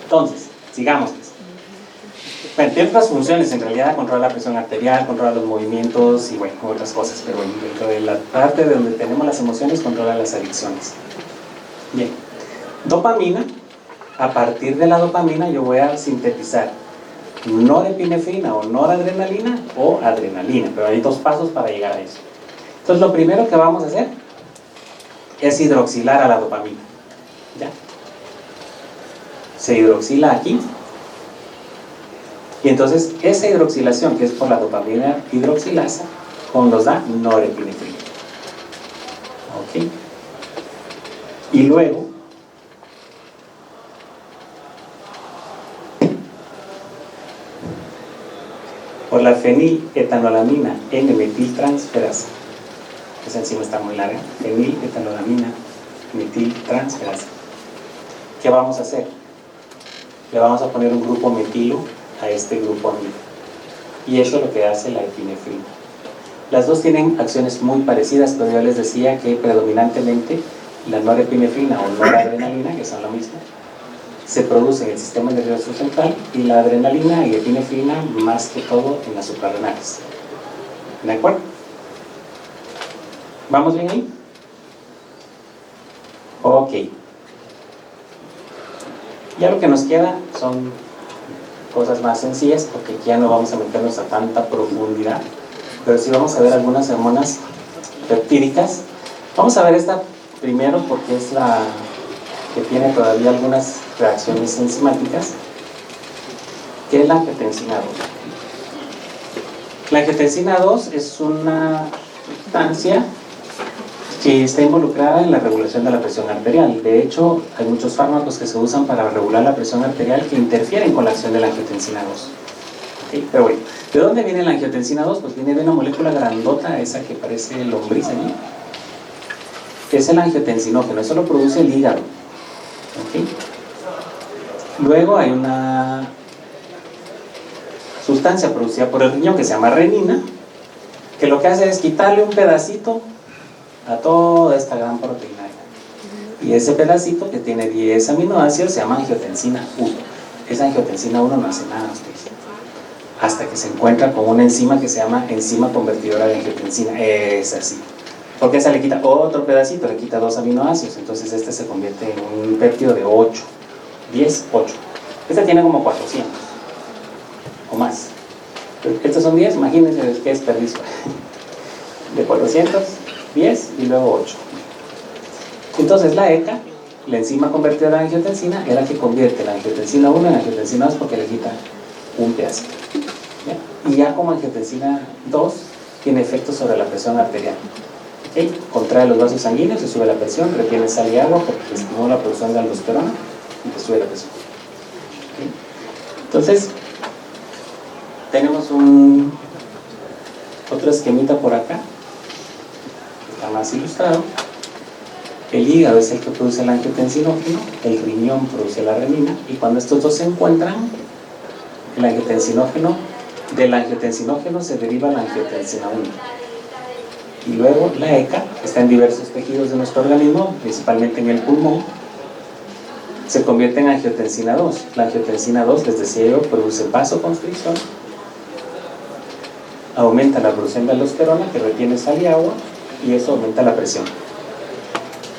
Entonces, sigamos. Bueno, tiene otras funciones, en realidad controla la presión arterial, controla los movimientos y bueno, otras cosas, pero bueno, dentro de la parte de donde tenemos las emociones, controla las adicciones. Bien, dopamina, a partir de la dopamina yo voy a sintetizar norepinefrina o noradrenalina o adrenalina, pero hay 2 pasos para llegar a eso. Entonces lo primero que vamos a hacer es hidroxilar a la dopamina. ¿Ya? Se hidroxila aquí y entonces esa hidroxilación que es por la dopamina hidroxilasa nos da norepinefrina. ¿Ok? Y luego por la feniletonolamina N-metiltransferasa. Esa enzima está muy larga. Feniletonolamina metiltransferasa. ¿Qué vamos a hacer? Le vamos a poner un grupo metilo a este grupo amino. Y eso es lo que hace la epinefrina. Las dos tienen acciones muy parecidas, pero yo les decía que predominantemente la norepinefrina o noradrenalina, que son lo mismo, se produce en el sistema nervioso central y la adrenalina y epinefrina más que todo en las suprarrenales. ¿De acuerdo? ¿Vamos bien ahí? Ok. Ya lo que nos queda son cosas más sencillas, porque ya no vamos a meternos a tanta profundidad, pero sí vamos a ver algunas hormonas peptídicas. Vamos a ver esta primero porque es la que tiene todavía algunas reacciones enzimáticas, que es la angiotensina 2. La angiotensina 2 es una sustancia que está involucrada en la regulación de la presión arterial. De hecho, hay muchos fármacos que se usan para regular la presión arterial que interfieren con la acción de la angiotensina 2. ¿Okay? Pero bueno, ¿De dónde viene la angiotensina 2? Pues viene de una molécula grandota, esa que parece lombriz allí. Es el angiotensinógeno, eso lo produce el hígado. ¿Okay? Luego hay una sustancia producida por el riñón que se llama renina, que lo que hace es quitarle un pedacito a toda esta gran proteína. Y ese pedacito que tiene 10 aminoácidos se llama angiotensina 1. Esa angiotensina 1 no hace nada a ustedes, hasta que se encuentra con una enzima que se llama enzima convertidora de angiotensina. Es así. Porque esa le quita otro pedacito, le quita 2 aminoácidos, entonces este se convierte en un péptido de 8, 10, 8. Este tiene como 400 o más. Estos son 10, imagínense qué desperdicio. De 400, 10 y luego 8. Entonces la ECA, la enzima convertidora de angiotensina, es la que convierte la angiotensina 1 en angiotensina 2 porque le quita un pedacito. ¿Ya? Y ya como angiotensina 2 tiene efectos sobre la presión arterial. ¿Okay? Contrae los vasos sanguíneos, se sube la presión, retiene sal y agua porque estimula la producción de aldosterona y te sube la presión. ¿Okay? Entonces, tenemos otro esquemita por acá, que está más ilustrado. El hígado es el que produce el angiotensinógeno, el riñón produce la renina, y cuando estos dos se encuentran, el angiotensinógeno, del angiotensinógeno se deriva la angiotensina 1. Y luego la ECA, que está en diversos tejidos de nuestro organismo, principalmente en el pulmón, se convierte en angiotensina 2. La angiotensina 2, les decía yo, produce vasoconstricción, aumenta la producción de aldosterona, que retiene sal y agua, y eso aumenta la presión.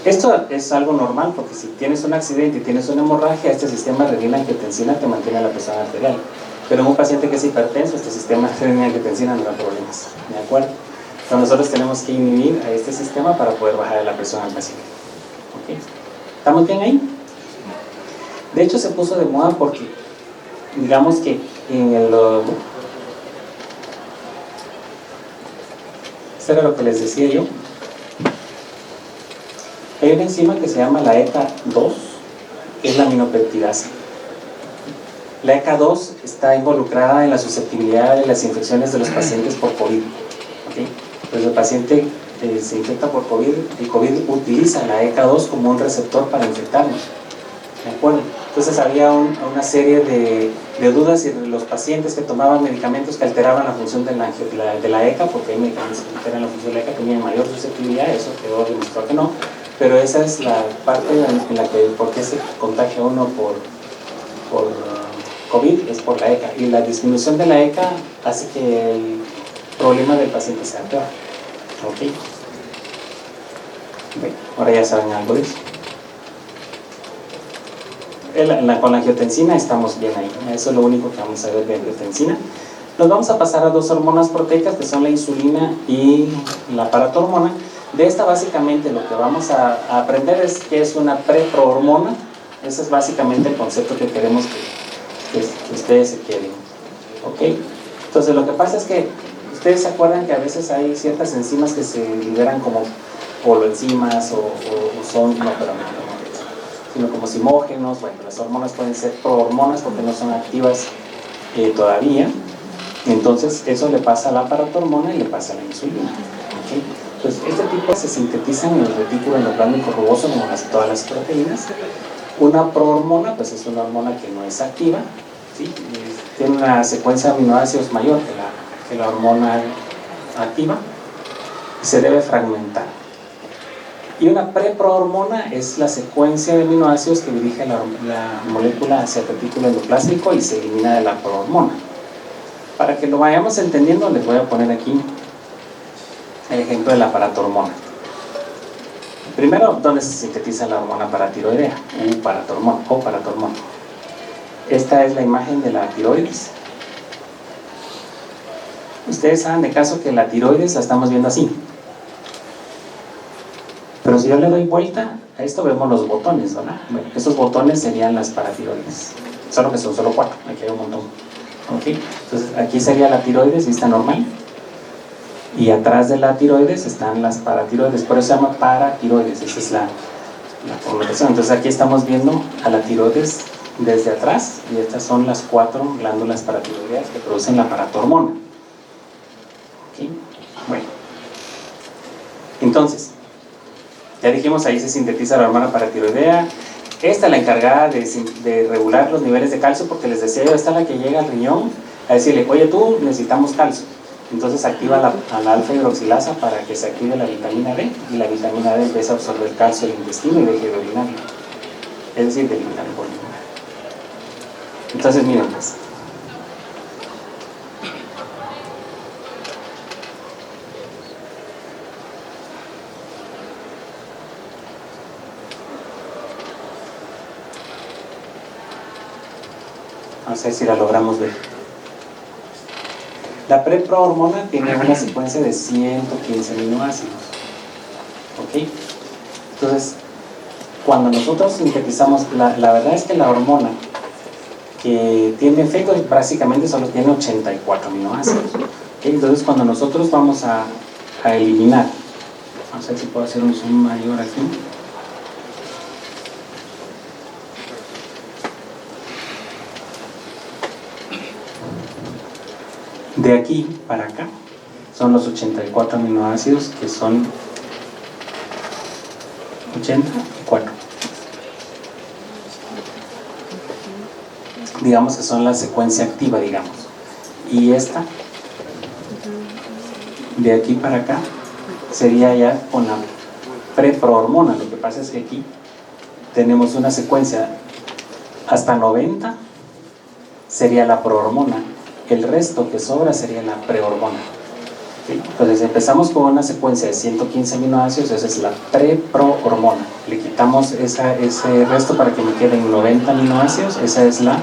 Esto es algo normal porque si tienes un accidente y tienes una hemorragia, este sistema renina-angiotensina te mantiene la presión arterial. Pero en un paciente que es hipertenso, este sistema renina-angiotensina no da problemas. ¿De acuerdo? Entonces nosotros tenemos que inhibir a este sistema para poder bajar la presión al paciente. ¿Okay? ¿Estamos bien ahí? De hecho se puso de moda porque, digamos que en el... Eso era lo que les decía yo. Hay una enzima que se llama la ECA2, que es la aminopeptidasa. La ECA2 está involucrada en la susceptibilidad de las infecciones de los pacientes por COVID. ¿Okay? Pues el paciente se infecta por COVID, el COVID utiliza la ECA2 como un receptor para infectarnos. ¿De acuerdo? Entonces había una serie de dudas si los pacientes que tomaban medicamentos que alteraban la función de la ECA, porque hay medicamentos que alteran la función de la ECA, tenían mayor susceptibilidad, eso quedó demostrado que no. Pero esa es la parte en la que, ¿por qué se contagia uno por COVID? Es por la ECA. Y la disminución de la ECA hace que el problema del paciente sea peor. ¿Ok? Bien, ahora ya saben algo de eso. Con la angiotensina estamos bien ahí. Eso es lo único que vamos a ver de angiotensina. Nos vamos a pasar a dos hormonas proteicas que son la insulina y la paratormona. De esta básicamente lo que vamos a aprender es que es una preprohormona. Ese es básicamente el concepto que queremos que ustedes se queden. ¿Ok? Entonces lo que pasa es que ustedes se acuerdan que a veces hay ciertas enzimas que se liberan como poloenzimas o son, no, pero no, sino como simógenos. Bueno, las hormonas pueden ser prohormonas porque no son activas todavía. Entonces eso le pasa a la paratormona y le pasa a la insulina. ¿Okay? Entonces este tipo se sintetizan en el retículo endoplasmático rugoso como todas las proteínas. Una prohormona pues es una hormona que no es activa, ¿sí? Tiene una secuencia de aminoácidos mayor que la hormona activa y se debe fragmentar. Y una preprohormona es la secuencia de aminoácidos que dirige la molécula hacia el retículo endoplásico y se elimina de la prohormona. Para que lo vayamos entendiendo, les voy a poner aquí el ejemplo de la paratormona. Primero, ¿dónde se sintetiza la hormona paratiroidea? Paratormona. Esta es la imagen de la tiroides. Ustedes saben de caso que la tiroides la estamos viendo así. Pero si yo le doy vuelta a esto, vemos los botones, ¿verdad? Bueno, esos botones serían las paratiroides. Solo que son solo 4, aquí hay un montón. ¿Okay? Entonces, aquí sería la tiroides vista normal. Y atrás de la tiroides están las paratiroides, por eso se llama paratiroides, esa es la connotación. Entonces aquí estamos viendo a la tiroides desde atrás, y estas son las 4 glándulas paratiroideas que producen la paratormona. ¿Okay? Bueno, entonces, ya dijimos, ahí se sintetiza la hormona paratiroidea. Esta es la encargada de regular los niveles de calcio, porque les decía yo, esta es la que llega al riñón a decirle, oye tú, necesitamos calcio. Entonces activa a la alfa hidroxilasa para que se active la vitamina D, y la vitamina D empieza a absorber calcio del intestino y deje de orinarlo, es decir, de eliminar el bolo. Entonces miren pues, no sé si la logramos ver. La preprohormona tiene una secuencia de 115 aminoácidos. ¿Ok? Entonces, cuando nosotros sintetizamos, la verdad es que la hormona que tiene efecto básicamente solo tiene 84 aminoácidos. ¿Okay? Entonces, cuando nosotros vamos a eliminar, vamos a ver si puedo hacer un zoom mayor aquí. De aquí para acá son los 84 aminoácidos, que son 84. Digamos que son la secuencia activa, digamos. Y esta, de aquí para acá, sería ya con la preprohormona. Lo que pasa es que aquí tenemos una secuencia hasta 90, sería la prohormona. El resto que sobra sería la prehormona. ¿Sí? Entonces empezamos con una secuencia de 115 aminoácidos, esa es la preprohormona. Le quitamos ese resto para que me queden 90 aminoácidos, esa es la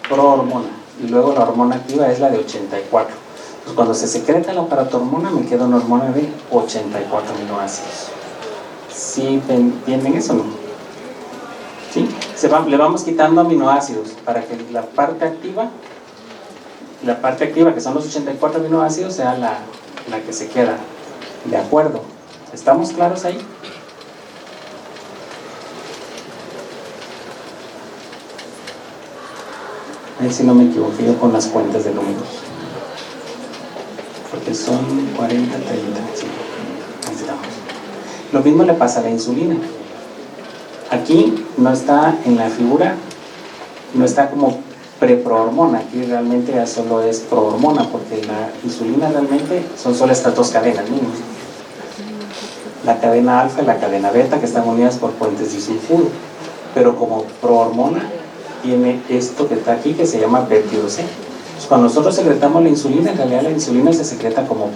prohormona. Y luego la hormona activa es la de 84. Entonces cuando se secreta la paratormona me queda una hormona de 84 aminoácidos. ¿Sí entienden eso o no? ¿Sí? Le vamos quitando aminoácidos para que la parte activa, que son los 84 aminoácidos, sea la que se queda. ¿De acuerdo? ¿Estamos claros ahí? A ver si no me equivoqué yo con las cuentas de números. Porque son 40, 30. Sí, ahí estamos. Lo mismo le pasa a la insulina. Aquí no está en la figura, no está como preprohormona, aquí realmente ya solo es prohormona, porque la insulina realmente son solo estas dos cadenas mismas. La cadena alfa y la cadena beta, que están unidas por puentes disulfuro, pero como prohormona tiene esto que está aquí, que se llama péptido C. Entonces, cuando nosotros secretamos la insulina, en realidad la insulina se secreta como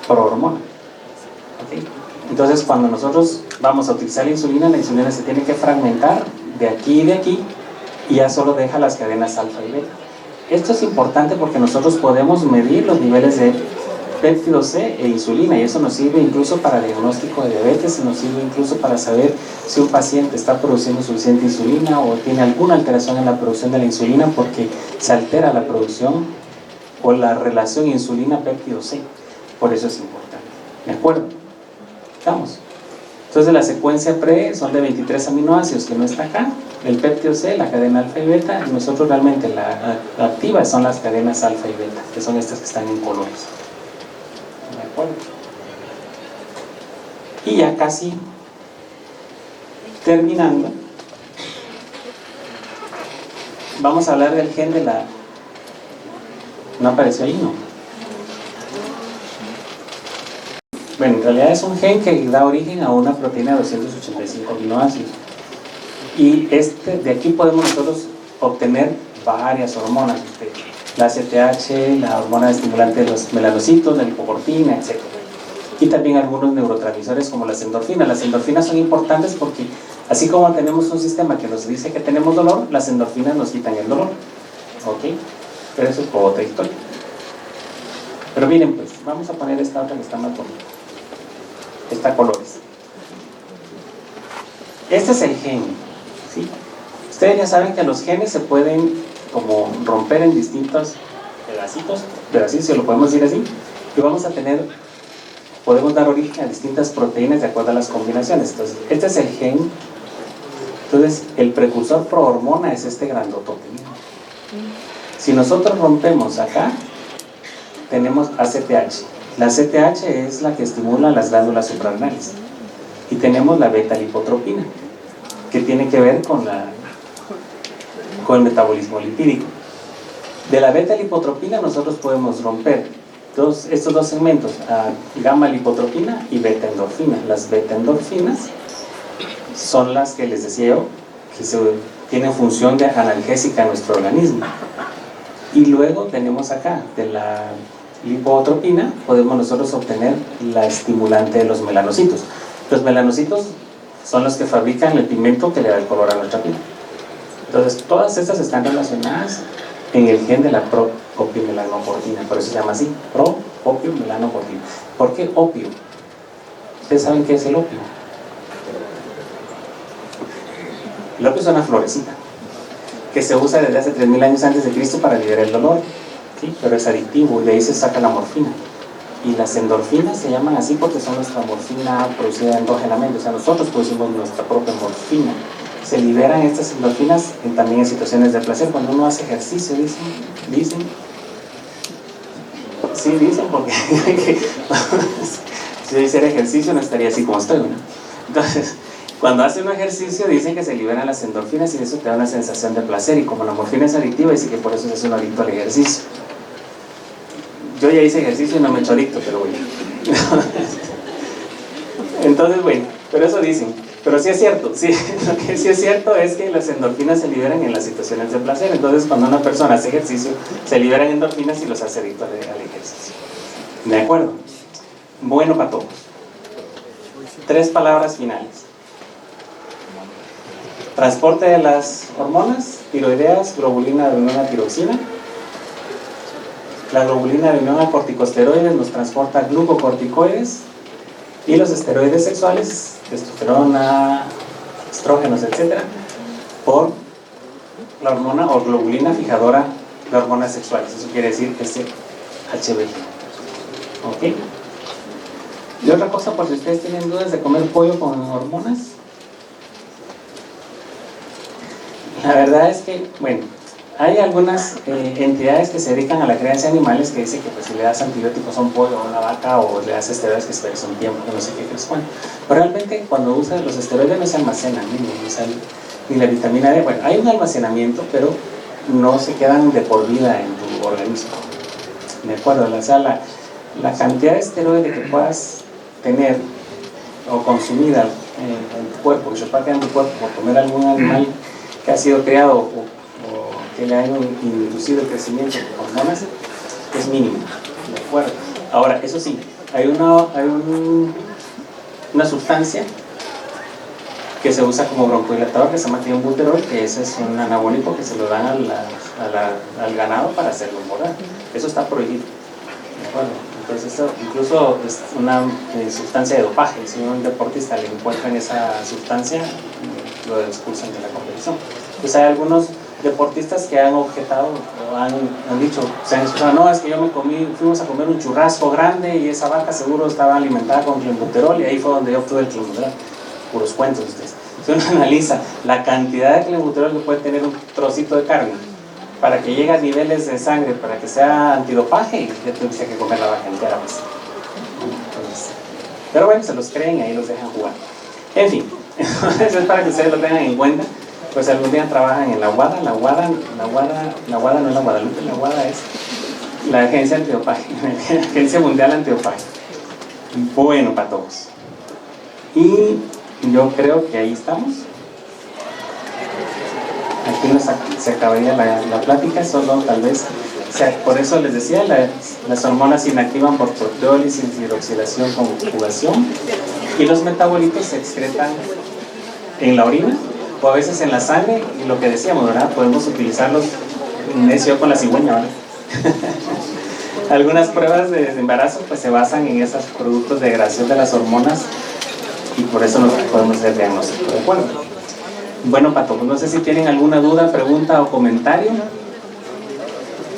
prohormona. ¿Okay? Entonces, cuando nosotros vamos a utilizar la insulina se tiene que fragmentar de aquí y de aquí, y ya solo deja las cadenas alfa y beta. Esto es importante porque nosotros podemos medir los niveles de péptido C e insulina, y eso nos sirve incluso para diagnóstico de diabetes, y nos sirve incluso para saber si un paciente está produciendo suficiente insulina o tiene alguna alteración en la producción de la insulina, porque se altera la producción o la relación insulina-péptido C. Por eso es importante. ¿De acuerdo? ¿Estamos? Entonces la secuencia pre son de 23 aminoácidos, que no está acá, el péptido C, la cadena alfa y beta, y nosotros realmente la activa son las cadenas alfa y beta, que son estas que están en colores. ¿De acuerdo? Y ya casi terminando, vamos a hablar del gen de la... ¿No apareció ahí? No. Bueno, en realidad es un gen que da origen a una proteína de 285 aminoácidos. Y de aquí podemos nosotros obtener varias hormonas. La ACTH, la hormona estimulante de los melanocitos, la lipocortina, etc. Y también algunos neurotransmisores como las endorfinas. Las endorfinas son importantes porque así como tenemos un sistema que nos dice que tenemos dolor, las endorfinas nos quitan el dolor. ¿Ok? Pero eso es por otra historia. Pero miren pues, vamos a poner esta otra que está más bonita. Está a colores. Este es el gen, ¿sí? Ustedes ya saben que los genes se pueden como romper en distintos pedacitos, si lo podemos decir así, y podemos dar origen a distintas proteínas de acuerdo a las combinaciones. Entonces, este es el gen Entonces, el precursor prohormona es este grandotote. Si nosotros rompemos acá, tenemos ACTH. La ACTH es la que estimula las glándulas suprarrenales. Y tenemos la beta-lipotropina, que tiene que ver con el metabolismo lipídico. De la beta-lipotropina nosotros podemos romper estos dos segmentos, gamma-lipotropina y beta-endorfina. Las beta-endorfinas son las que les decía yo, que tienen función de analgésica en nuestro organismo. Y luego tenemos acá, de la lipotropina, podemos nosotros obtener la estimulante de los melanocitos. Los melanocitos son los que fabrican el pigmento que le da el color a nuestra piel. Entonces, todas estas están relacionadas en el gen de la pro-opiomelanocortina, por eso se llama así, pro-opiomelanocortina. ¿Por qué opio? ¿Ustedes saben qué es el opio? El opio es una florecita que se usa desde hace 3000 años antes de Cristo para liberar el dolor, ¿sí? Pero es adictivo y de ahí se saca la morfina. Y las endorfinas se llaman así porque son nuestra morfina producida endógenamente, o sea, nosotros producimos nuestra propia morfina. Se liberan estas endorfinas también en situaciones de placer. Cuando uno hace ejercicio, dicen porque si yo hiciera ejercicio no estaría así como estoy, ¿no? Entonces, cuando hace un ejercicio dicen que se liberan las endorfinas y eso te da una sensación de placer, y como la morfina es adictiva, dice que por eso es un adicto al ejercicio. Yo ya hice ejercicio y no me he hecho adicto, pero bueno. Entonces, bueno, pero eso dicen. Pero sí es cierto, sí, lo que sí es cierto es que las endorfinas se liberan en las situaciones de placer. Entonces, cuando una persona hace ejercicio, se liberan endorfinas y los hace adictos al ejercicio. ¿De acuerdo? Bueno para todos. 3 palabras finales. Transporte de las hormonas, tiroideas, globulina de unión a tiroxina. La globulina de unión a corticosteroides nos transporta glucocorticoides, y los esteroides sexuales, testosterona, estrógenos, etc., por la hormona o globulina fijadora de hormonas sexuales. Eso quiere decir HB. ¿Ok? Y otra cosa, por si ustedes tienen dudas de comer pollo con hormonas, la verdad es que, bueno, hay algunas entidades que se dedican a la crianza de animales que dicen que pues, si le das antibióticos a un pollo o a una vaca o le das esteroides que esperes un tiempo, que no sé qué corresponde. Pero realmente cuando usas los esteroides no se almacenan, ni la vitamina D. Bueno, hay un almacenamiento, pero no se quedan de por vida en tu organismo. ¿De acuerdo? O sea, la cantidad de esteroides que puedas tener o consumida en tu cuerpo, que se pueda quedar en tu cuerpo por comer algún animal que ha sido creado o que le han inducido el crecimiento con hormonas, es mínimo. ¿De acuerdo? Ahora, eso sí, hay una sustancia que se usa como broncodilatador que se llama tiumbuterol, que ese es un anabólico que se lo dan al ganado para hacerlo engordar. Eso está prohibido. ¿De acuerdo? Entonces, eso incluso es una sustancia de dopaje. Si a un deportista le encuentran esa sustancia, lo expulsan de la competición. Pues hay algunos deportistas que han objetado o han dicho, se han escuchado, no, es que fuimos a comer un churrasco grande y esa vaca seguro estaba alimentada con clenbuterol y ahí fue donde yo obtuve el clenbuterol. Puros cuentos ustedes. Si uno analiza la cantidad de clenbuterol que puede tener un trocito de carne para que llegue a niveles de sangre, para que sea antidopaje, ya tuviste que comer la vaca entera. Pues. Entonces, pero bueno, se los creen y ahí los dejan jugar. En fin, eso es para que ustedes lo tengan en cuenta. Pues algún día trabajan en la WADA. La WADA no es la Guadalupe, la WADA es la Agencia Antidopaje, la Agencia Mundial Antidopaje. Bueno, para todos. Y yo creo que ahí estamos. Aquí se acabaría la plática, solo tal vez, por eso les decía, las hormonas se inactivan por proteólisis, hidroxilación, conjugación, y los metabolitos se excretan en la orina, o a veces en la sangre, y lo que decíamos, ¿verdad? Podemos utilizarlos, necio con la cigüeña, ¿verdad? Algunas pruebas de embarazo pues se basan en esos productos de degradación de las hormonas, y por eso nos podemos hacer diagnóstico, ¿de acuerdo? Bueno, Pato, no sé si tienen alguna duda, pregunta o comentario.